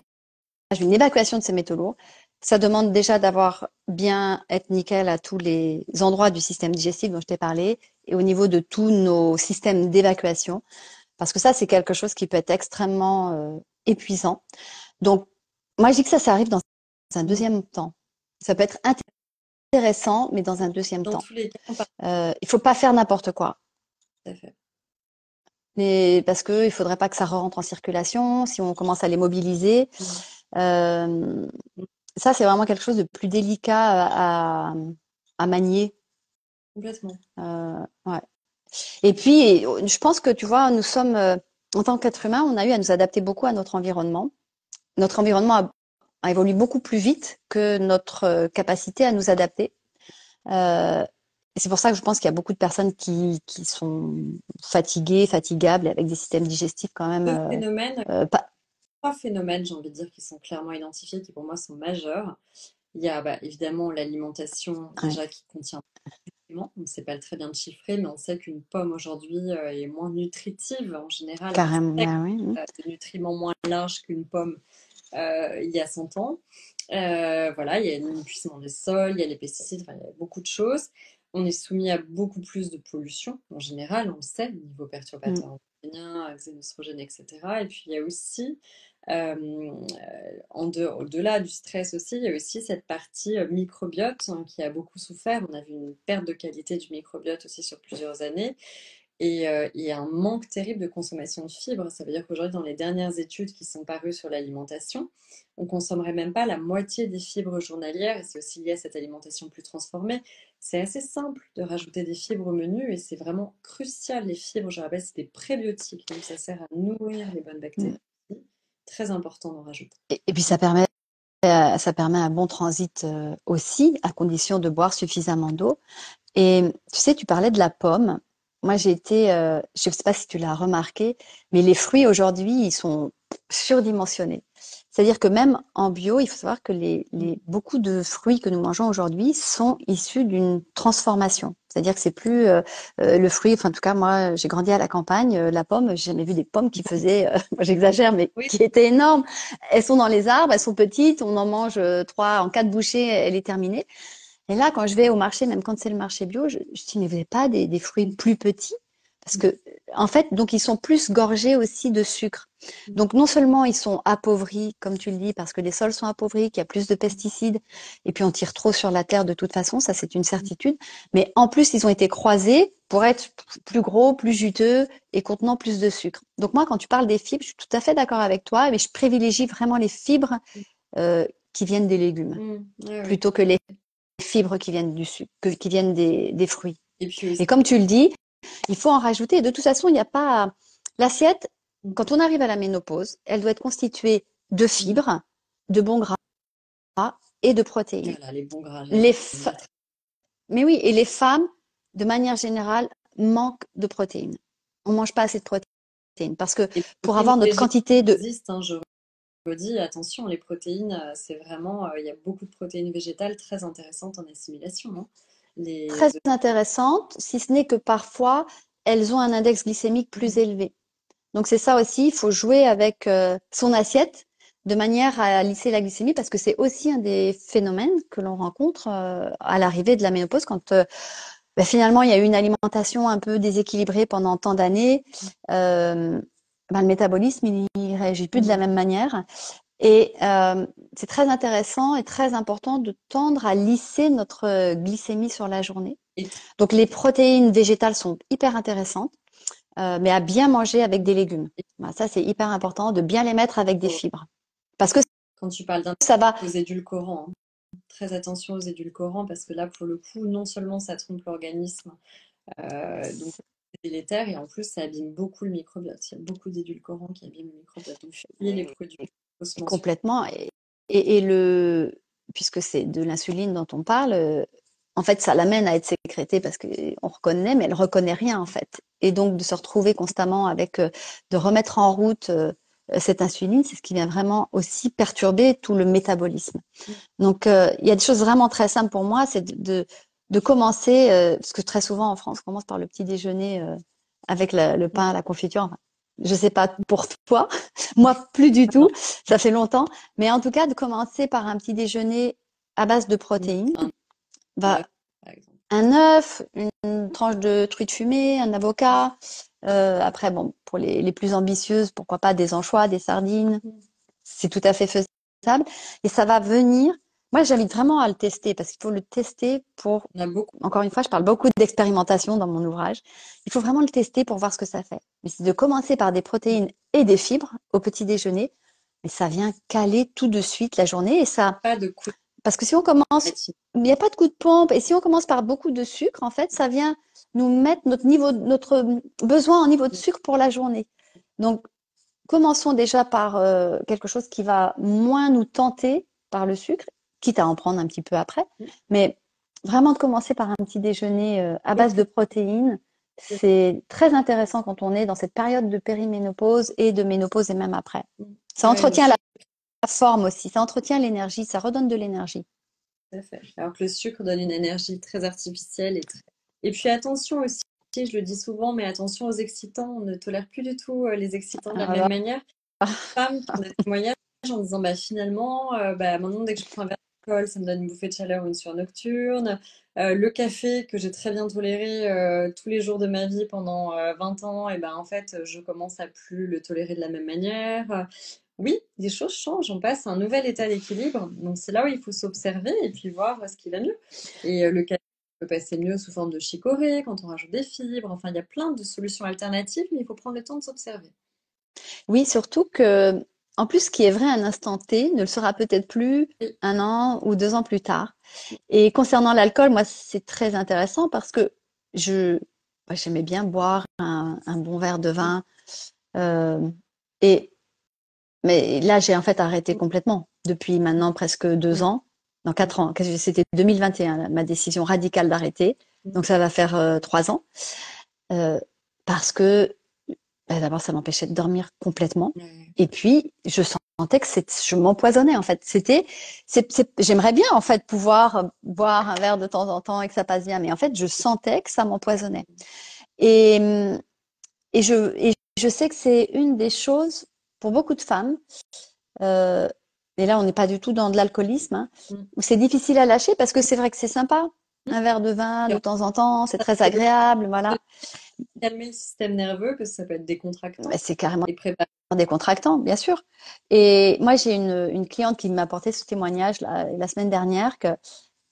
une évacuation de ces métaux lourds, ça demande déjà d'avoir bien être nickel à tous les endroits du système digestif dont je t'ai parlé et au niveau de tous nos systèmes d'évacuation, parce que ça, c'est quelque chose qui peut être extrêmement épuisant. Donc, moi, je dis que ça arrive dans un mm. deuxième temps. Ça peut être intéressant, mais dans un deuxième Dans temps. tous les cas, on parle Il faut pas faire n'importe quoi. tout à fait. Mais parce que il faudrait pas que ça rentre en circulation, si on commence à les mobiliser. Mm, Euh, mm, Ça, c'est vraiment quelque chose de plus délicat à manier. complètement. Ouais. Et puis, je pense que, tu vois, nous sommes, en tant qu'être humain, on a eu à nous adapter beaucoup à notre environnement. Notre environnement a évolué beaucoup plus vite que notre capacité à nous adapter. Euh, et c'est pour ça que je pense qu'il y a beaucoup de personnes qui sont fatiguées, fatigables, avec des systèmes digestifs quand même Deux phénomènes, pas. trois phénomènes, j'ai envie de dire, qui sont clairement identifiés, qui pour moi sont majeurs. Il y a évidemment l'alimentation Ouais, déjà qui contient on ne sait pas très bien le chiffrer, mais on sait qu'une pomme aujourd'hui est moins nutritive. En général, un carrément. spectre Ah oui, de nutriments moins large qu'une pomme il y a 100 ans. Voilà, il y a l'épuisement des sols, il y a les pesticides, enfin, il y a beaucoup de choses. On est soumis à beaucoup plus de pollution en général, on le sait, niveau mm. perturbateurs endocriniens, xénostrogènes, etc. Et puis il y a aussi, au-delà du stress aussi, il y a aussi cette partie microbiote qui a beaucoup souffert. On a vu une perte de qualité du microbiote aussi sur plusieurs années. Et il y a un manque terrible de consommation de fibres. Ça veut dire qu'aujourd'hui, dans les dernières études qui sont parues sur l'alimentation, on consommerait même pas la moitié des fibres journalières, et c'est aussi lié à cette alimentation plus transformée. C'est assez simple de rajouter des fibres au menu, et c'est vraiment crucial. Les fibres, je rappelle, c'est des prébiotiques, donc ça sert à nourrir les bonnes Mm. bactéries. Très important d'en rajouter. Et puis ça permet un bon transit aussi, à condition de boire suffisamment d'eau. Et tu sais, tu parlais de la pomme. moi j'ai été, je ne sais pas si tu l'as remarqué, mais les fruits aujourd'hui, ils sont surdimensionnés. C'est-à-dire que même en bio, il faut savoir que beaucoup de fruits que nous mangeons aujourd'hui sont issus d'une transformation. C'est-à-dire que c'est plus le fruit, enfin en tout cas moi j'ai grandi à la campagne, la pomme, j'ai jamais vu des pommes qui faisaient, moi j'exagère, mais Oui, qui étaient énormes. Elles sont dans les arbres, elles sont petites, on en mange trois en quatre bouchées, elle est terminée. Et là, quand je vais au marché, même quand c'est le marché bio, je dis, mais vous n'avez pas des fruits plus petits? Parce que, en fait, donc ils sont plus gorgés aussi de sucre. Donc non seulement ils sont appauvris, comme tu le dis, parce que les sols sont appauvris, qu'il y a plus de pesticides, et puis on tire trop sur la terre de toute façon, ça c'est une certitude. Mais en plus, ils ont été croisés pour être plus gros, plus juteux et contenant plus de sucre. Donc moi, quand tu parles des fibres, je suis tout à fait d'accord avec toi, mais je privilégie vraiment les fibres qui viennent des légumes, ouais, ouais. plutôt que les fibres qui viennent du sucre, qui viennent des fruits. Et puis aussi, Et comme tu le dis, il faut en rajouter. De toute façon, il n'y a pas l'assiette. Quand on arrive à la ménopause, elle doit être constituée de fibres, de bons gras et de protéines. voilà, les bons gras, Les Mais oui, et les femmes, de manière générale, manquent de protéines. On mange pas assez de protéines parce que les pour protéines avoir notre végétales quantité de existent, hein, je redis, attention, les protéines, c'est vraiment, il y a beaucoup de protéines végétales très intéressantes en assimilation, hein. très Les intéressantes, si ce n'est que parfois elles ont un index glycémique plus élevé. Donc c'est ça aussi, il faut jouer avec son assiette de manière à lisser la glycémie parce que c'est aussi un des phénomènes que l'on rencontre à l'arrivée de la ménopause quand finalement il y a eu une alimentation un peu déséquilibrée pendant tant d'années. Euh, le métabolisme il réagit plus de la même manière et c'est très intéressant et très important de tendre à lisser notre glycémie sur la journée. et Donc les protéines végétales sont hyper intéressantes mais à bien manger avec des légumes. Voilà, ça, c'est hyper important de bien les mettre avec des fibres. Parce que quand tu parles ça va. aux édulcorants, hein, très attention aux édulcorants parce que là, pour le coup, non seulement ça trompe l'organisme, donc c'est délétère et en plus ça abîme beaucoup le microbiote. Il y a beaucoup d'édulcorants qui abîment le microbiote. Donc, et les produits ossementiers. Complètement. Puisque c'est de l'insuline dont on parle, en fait, ça l'amène à être sécrétée parce qu'on reconnaît, mais elle reconnaît rien, en fait. Et donc, de se retrouver constamment avec, de remettre en route cette insuline, c'est ce qui vient vraiment aussi perturber tout le métabolisme. Donc, il y a des choses vraiment très simples pour moi, c'est de commencer, parce que très souvent en France, on commence par le petit déjeuner avec le pain à la confiture. Enfin, je sais pas pour toi, moi plus du tout, ça fait longtemps, mais en tout cas de commencer par un petit déjeuner à base de protéines, Un œuf, bah, par exemple. un œuf, une tranche de truite fumée, un avocat. Après, bon, pour les plus ambitieuses, pourquoi pas des anchois, des sardines. C'est tout à fait faisable. Et ça va venir. Moi, j'invite vraiment à le tester parce qu'il faut le tester pour. On a beaucoup. Encore une fois, je parle beaucoup d'expérimentation dans mon ouvrage. Il faut vraiment le tester pour voir ce que ça fait. Mais c'est de commencer par des protéines et des fibres au petit déjeuner. Mais ça vient caler tout de suite la journée et ça. Pas de coup de Parce que si on commence, matinée. il n'y a pas de coup de pompe. Et si on commence par beaucoup de sucre, en fait, ça vient nous mettre notre besoin en niveau de sucre pour la journée. Donc, commençons déjà par quelque chose qui va moins nous tenter par le sucre, quitte à en prendre un petit peu après. Mais vraiment de commencer par un petit déjeuner à base de protéines, c'est très intéressant quand on est dans cette période de périménopause et de ménopause et même après. Ça Ouais, le entretient sucre, la forme aussi, ça entretient l'énergie, ça redonne de l'énergie. tout à fait. Alors que le sucre donne une énergie très artificielle et puis attention aussi, je le dis souvent, mais attention aux excitants. On ne tolère plus du tout les excitants de la même Alors, manière. Femmes qui ont des témoignages en disant bah finalement bah, maintenant dès que je prends un verre d'alcool ça me donne une bouffée de chaleur ou une sueur nocturne. Le café que j'ai très bien toléré tous les jours de ma vie pendant 20 ans et ben en fait je commence à plus le tolérer de la même manière. Oui, des choses changent, on passe à un nouvel état d'équilibre, donc c'est là où il faut s'observer et puis voir ce qui va mieux. Et le café peut passer mieux sous forme de chicorée quand on rajoute des fibres, enfin il y a plein de solutions alternatives mais il faut prendre le temps de s'observer. oui, surtout que, en plus, ce qui est vrai à un instant T ne le sera peut-être plus Et un an ou 2 ans plus tard. Et concernant l'alcool, moi, c'est très intéressant parce que je, moi, j'aimais bien boire un bon verre de vin. euh, et, mais là, j'ai en fait arrêté complètement depuis maintenant presque 2 ans. Dans 4 ans, c'était 2021, ma décision radicale d'arrêter. Donc ça va faire 3 ans. euh, parce que d'abord, ça m'empêchait de dormir complètement. Ouais. Et puis, je sentais que je m'empoisonnais, en fait. J'aimerais bien, en fait, pouvoir boire un verre de temps en temps et que ça passe bien. Mais en fait, je sentais que ça m'empoisonnait. Et, et je sais que c'est une des choses, pour beaucoup de femmes, euh, et là, on n'est pas du tout dans de l'alcoolisme, hein, Mm. où c'est difficile à lâcher parce que c'est vrai que c'est sympa. Mm. Un verre de vin de Alors, temps en temps, c'est ça très peut agréable, voilà. calmer le système nerveux, parce que ça peut être Mais décontractant c'est carrément et préparer. décontractant, bien sûr. Et moi, j'ai une cliente qui m'a apporté ce témoignage la semaine dernière que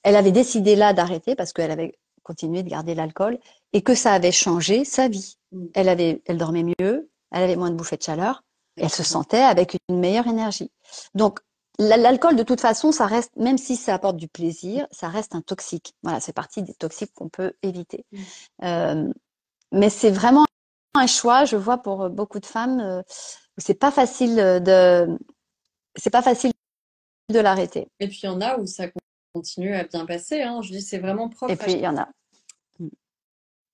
elle avait décidé là d'arrêter parce qu'elle avait continué de garder l'alcool et que ça avait changé sa vie. Mm. Elle dormait mieux, elle avait moins de bouffées de chaleur, et elle se Excellent. sentait avec une meilleure énergie. Donc, l'alcool, de toute façon, ça reste, même si ça apporte du plaisir, ça reste un toxique. Voilà, c'est partie des toxiques qu'on peut éviter. Mm. Euh, mais c'est vraiment un choix, je vois pour beaucoup de femmes, c'est pas facile c'est pas facile de l'arrêter. Et puis il y en a où ça continue à bien passer, hein. Je dis, c'est vraiment Et propre à puis chaque. il y en a.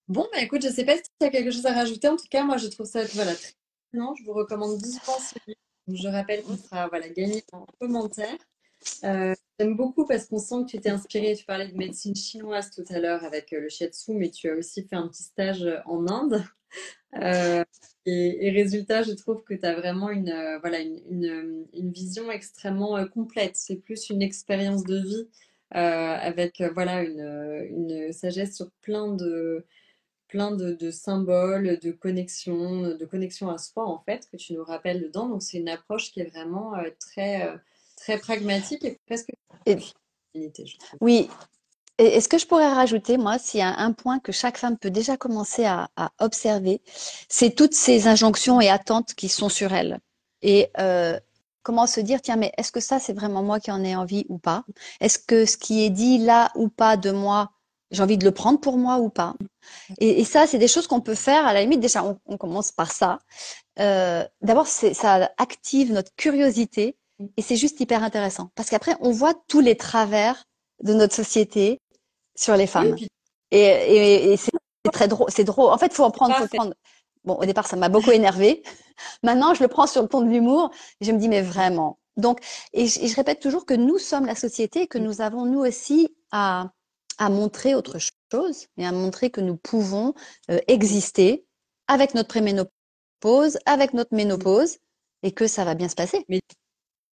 Bon, bah écoute, je sais pas si tu as quelque chose à rajouter. En tout cas, moi, je trouve ça voilà, très non, je vous recommande vivement ce livre. Donc, je rappelle qu'on fera voilà, gagner en commentaire. J'aime beaucoup parce qu'on sent que tu t'es inspiré. Tu parlais de médecine chinoise tout à l'heure avec le shiatsu, mais tu as aussi fait un petit stage en Inde. Euh, et résultat, je trouve que tu as vraiment voilà, une vision extrêmement complète. C'est plus une expérience de vie avec voilà, une sagesse sur plein de symboles, de connexion à soi, en fait, que tu nous rappelles dedans. Donc, c'est une approche qui est vraiment très pragmatique et presque Et, finalité, je trouve. oui. Et ce que je pourrais rajouter, moi, s'il y a un point que chaque femme peut déjà commencer à observer, c'est toutes ces injonctions et attentes qui sont sur elle. Et comment se dire, tiens, mais est-ce que ça, c'est vraiment moi qui en ai envie ou pas? Est-ce que ce qui est dit là ou pas de moi, j'ai envie de le prendre pour moi ou pas? Et ça, c'est des choses qu'on peut faire. À la limite, déjà, on commence par ça. D'abord, ça active notre curiosité et c'est juste hyper intéressant parce qu'après, on voit tous les travers de notre société sur les Oui, femmes. puis Et c'est très drôle. C'est drôle. En fait, faut pas le fait. prendre. Bon, au départ, ça m'a beaucoup énervé. Maintenant, je le prends sur le ton de l'humour. Et je me dis, mais vraiment. Donc, et je répète toujours que nous sommes la société et que nous avons, nous aussi, à montrer autre chose et à montrer que nous pouvons exister avec notre préménopause, avec notre ménopause et que ça va bien se passer. Mais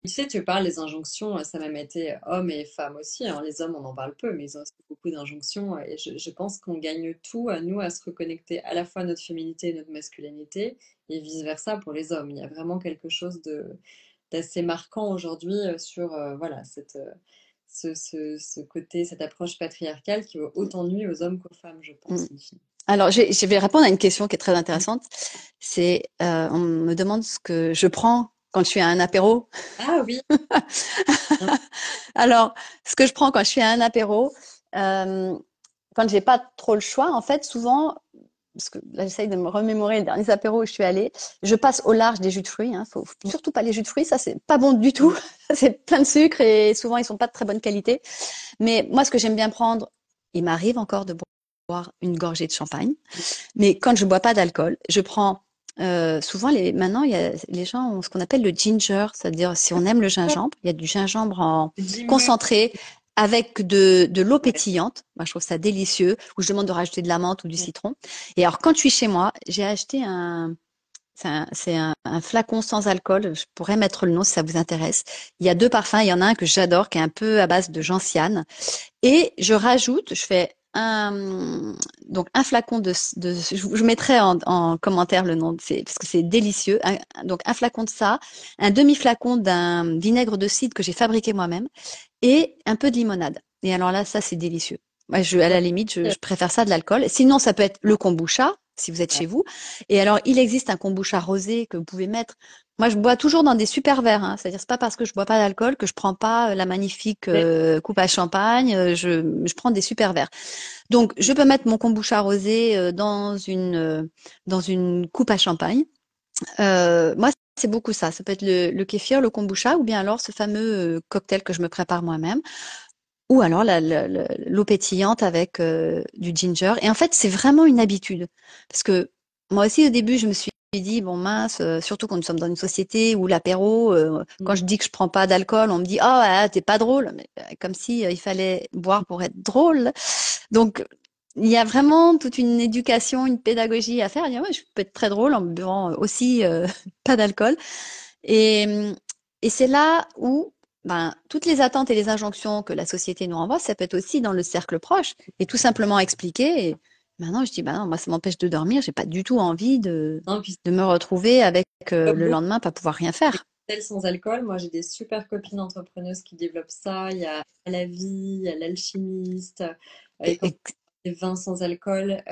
tu sais, tu parles des injonctions, ça m'a été hommes et femmes aussi, hein. Les hommes, on en parle peu, mais ils ont aussi beaucoup d'injonctions. Et je pense qu'on gagne tout à nous à se reconnecter à la fois à notre féminité et notre masculinité, et vice-versa pour les hommes. Il y a vraiment quelque chose d'assez marquant aujourd'hui sur voilà, ce côté, cette approche patriarcale qui vaut autant nuit aux hommes qu'aux femmes, je Mm. pense. In fine. Alors, je vais répondre à une question qui est très intéressante. C'est, on me demande ce que je prends quand je suis à un apéro. Ah oui, Alors, ce que je prends quand je suis à un apéro, euh, quand j'ai pas trop le choix, en fait, souvent, parce que là, j'essaye de me remémorer les derniers apéros où je suis allée, je passe au large des jus de fruits. Hein. Faut surtout pas les jus de fruits, ça c'est pas bon du tout. C'est plein de sucre et souvent ils sont pas de très bonne qualité. Mais moi, ce que j'aime bien prendre, il m'arrive encore de boire une gorgée de champagne. Mais quand je bois pas d'alcool, je prends souvent maintenant il y a les gens ont ce qu'on appelle le ginger, c'est-à-dire si on aime le gingembre, il y a du gingembre en Jimmer, concentré avec de l'eau ouais. pétillante. Moi, je trouve ça délicieux. Ou je demande de rajouter de la menthe ou du citron. Et alors, quand je suis chez moi, j'ai acheté un flacon sans alcool. Je pourrais mettre le nom si ça vous intéresse. Il y a deux parfums. Il y en a un que j'adore, qui est un peu à base de gentiane. Et je rajoute, je fais donc un flacon je mettrai en commentaire le nom, parce que c'est délicieux. Donc un flacon de ça, un demi-flacon d'un vinaigre de cidre que j'ai fabriqué moi-même et un peu de limonade. Et alors là, ça c'est délicieux. Moi, à la limite, je préfère ça de l'alcool. Sinon, ça peut être le kombucha si vous êtes chez vous. Et alors, il existe un kombucha rosé que vous pouvez mettre. Moi, je bois toujours dans des super verres. Hein. C'est-à-dire, c'est pas parce que je bois pas d'alcool que je prends pas la magnifique coupe à champagne. Je prends des super verres. Donc, je peux mettre mon kombucha rosé dans une coupe à champagne. Moi, c'est beaucoup ça. Ça peut être le kéfir, le kombucha, ou bien alors ce fameux cocktail que je me prépare moi-même. ou alors l'eau pétillante avec du ginger. Et en fait, c'est vraiment une habitude. Parce que moi aussi, au début, je me suis dit, bon mince, surtout quand nous sommes dans une société où l'apéro, quand Mm. je dis que je prends pas d'alcool, on me dit, ah ouais, t'es pas drôle. Mais, comme si il fallait boire pour être drôle. Donc, il y a vraiment toute une éducation, une pédagogie à faire. Dire, ouais, je peux être très drôle en buvant aussi pas d'alcool. Et, et c'est là où ben, toutes les attentes et les injonctions que la société nous renvoie, ça peut être aussi dans le cercle proche et tout simplement expliquer. Et maintenant, je dis, ben non, moi, ça m'empêche de dormir. J'ai pas du tout envie Non, puis de me retrouver avec c'est le beaucoup lendemain pas pouvoir rien faire. de sans alcool. Moi, j'ai des super copines entrepreneuses qui développent ça. Il y a la vie, il y a l'alchimiste, et Et, comme des vins sans alcool,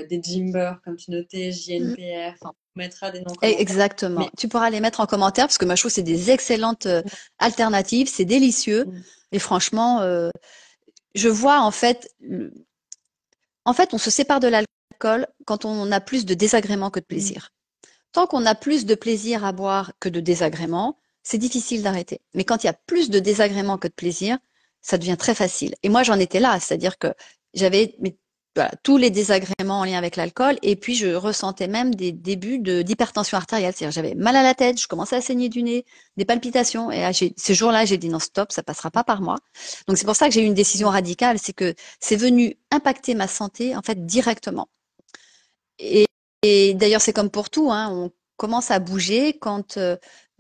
des gimbers, comme tu notais, JNPR. Enfin, on mettra des noms en commentaire. exactement. Mais Tu pourras les mettre en commentaire parce que moi, je trouve que c'est des excellentes alternatives. C'est délicieux. mm, Et franchement, je vois en fait, on se sépare de l'alcool quand on a plus de désagréments que de mm, plaisir. Tant qu'on a plus de plaisir à boire que de désagréments, c'est difficile d'arrêter. Mais quand il y a plus de désagréments que de plaisir, ça devient très facile. Et moi, j'en étais là, c'est-à-dire que j'avais voilà, tous les désagréments en lien avec l'alcool, et puis je ressentais même des débuts d'hypertension artérielle. C'est-à-dire j'avais mal à la tête, je commençais à saigner du nez, des palpitations. Et ces jours-là, j'ai dit non, stop, ça passera pas par moi. Donc c'est pour ça que j'ai eu une décision mm. radicale, c'est que c'est venu impacter ma santé en fait directement. Et, et d'ailleurs, c'est comme pour tout, hein, on commence à bouger quand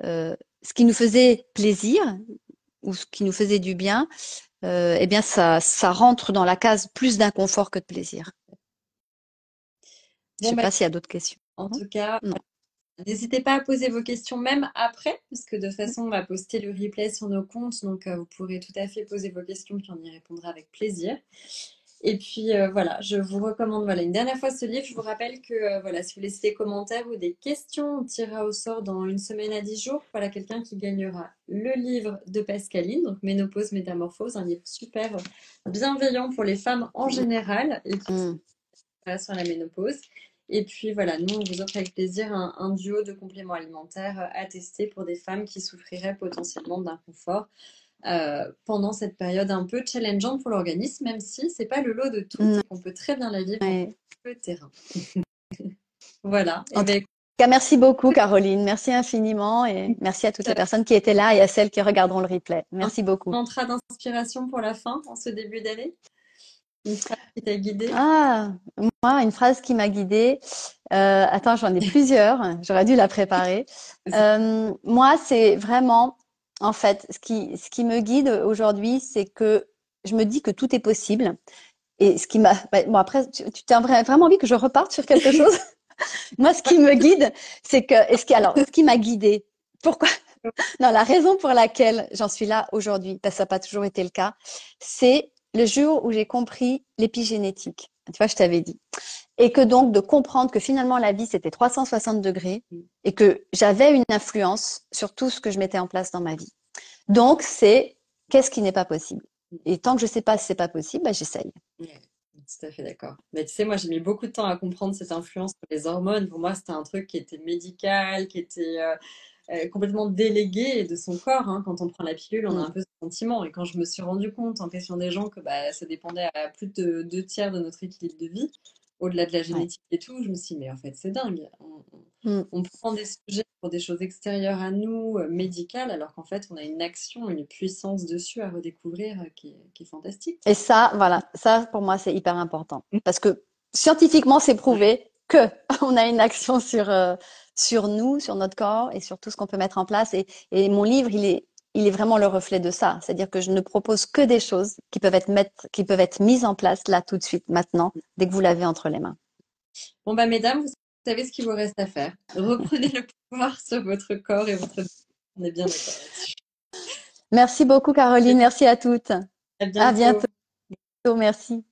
ce qui nous faisait plaisir ou ce qui nous faisait du bien, eh bien, ça rentre dans la case plus d'inconfort que de plaisir. Je Bon, sais ben, pas s'il y a d'autres questions. en tout cas, Non. n'hésitez pas à poser vos questions même après, parce que de toute façon, on va poster le replay sur nos comptes, donc vous pourrez tout à fait poser vos questions, puis on y répondra avec plaisir. Et puis voilà, je vous recommande voilà, une dernière fois ce livre. Je vous rappelle que voilà, si vous laissez des commentaires ou des questions, on tirera au sort dans une semaine à 10 jours. Voilà, quelqu'un qui gagnera le livre de Pascaline, donc Ménopause, Métamorphose, un livre super bienveillant pour les femmes en général et qui Mm. sur la ménopause. Et puis voilà, nous, on vous offre avec plaisir un duo de compléments alimentaires à tester pour des femmes qui souffriraient potentiellement d'inconfort pendant cette période un peu challengeante pour l'organisme, même si c'est pas le lot de toutes Mm. et qu'on peut très bien la vivre en Ouais. le terrain. Voilà, et En tout bien cas, merci beaucoup, Caroline. Merci infiniment et merci à toutes les personnes qui étaient là et à celles qui regarderont le replay. un Merci beaucoup. mantra d'inspiration pour la fin en ce début d'année, une phrase qui t'a guidée. Ah, moi, une phrase qui m'a guidée. Attends, j'en ai plusieurs. J'aurais dû la préparer. Moi, c'est vraiment, en fait, ce qui me guide aujourd'hui, c'est que je me dis que tout est possible. Et ce qui m'a, bon, après, tu t'as vraiment envie que je reparte sur quelque chose? Moi, ce qui me guide, c'est que, alors, ce qui m'a guidée, pourquoi? Non, la raison pour laquelle j'en suis là aujourd'hui, parce que ça n'a pas toujours été le cas, c'est le jour où j'ai compris l'épigénétique. Tu vois, je t'avais dit. Et que donc, de comprendre que finalement, la vie, c'était 360 degrés et que j'avais une influence sur tout ce que je mettais en place dans ma vie. Donc, c'est qu'est-ce qui n'est pas possible? Et tant que je ne sais pas si c'est pas possible, bah, j'essaye. Ouais, tout à fait d'accord. Mais tu sais, moi, j'ai mis beaucoup de temps à comprendre cette influence sur les hormones. Pour moi, c'était un truc qui était médical, qui était complètement délégué de son corps. Hein. Quand on prend la pilule, on a Mm. un peu ce sentiment. Et quand je me suis rendu compte en question des gens que bah, ça dépendait à plus de 2 tiers de notre équilibre de vie, au-delà de la Ouais. génétique et tout, je me suis dit, mais en fait, c'est dingue. Mm. On prend des sujets pour des choses extérieures à nous, médicales, alors qu'en fait, on a une action, une puissance dessus à redécouvrir qui est fantastique. Et ça, voilà, ça pour moi c'est hyper important parce que scientifiquement c'est Ouais. prouvé que on a une action sur nous, sur notre corps et sur tout ce qu'on peut mettre en place. Et mon livre il est vraiment le reflet de ça, c'est-à-dire que je ne propose que des choses qui peuvent être mises en place là tout de suite, maintenant, dès que vous l'avez entre les mains. Bon, bah, mesdames, vous savez ce qu'il vous reste à faire. Reprenez le pouvoir sur votre corps et votre vie. On est bien d'accord là-dessus. Merci beaucoup Caroline, merci à toutes. À À bientôt. bientôt, merci.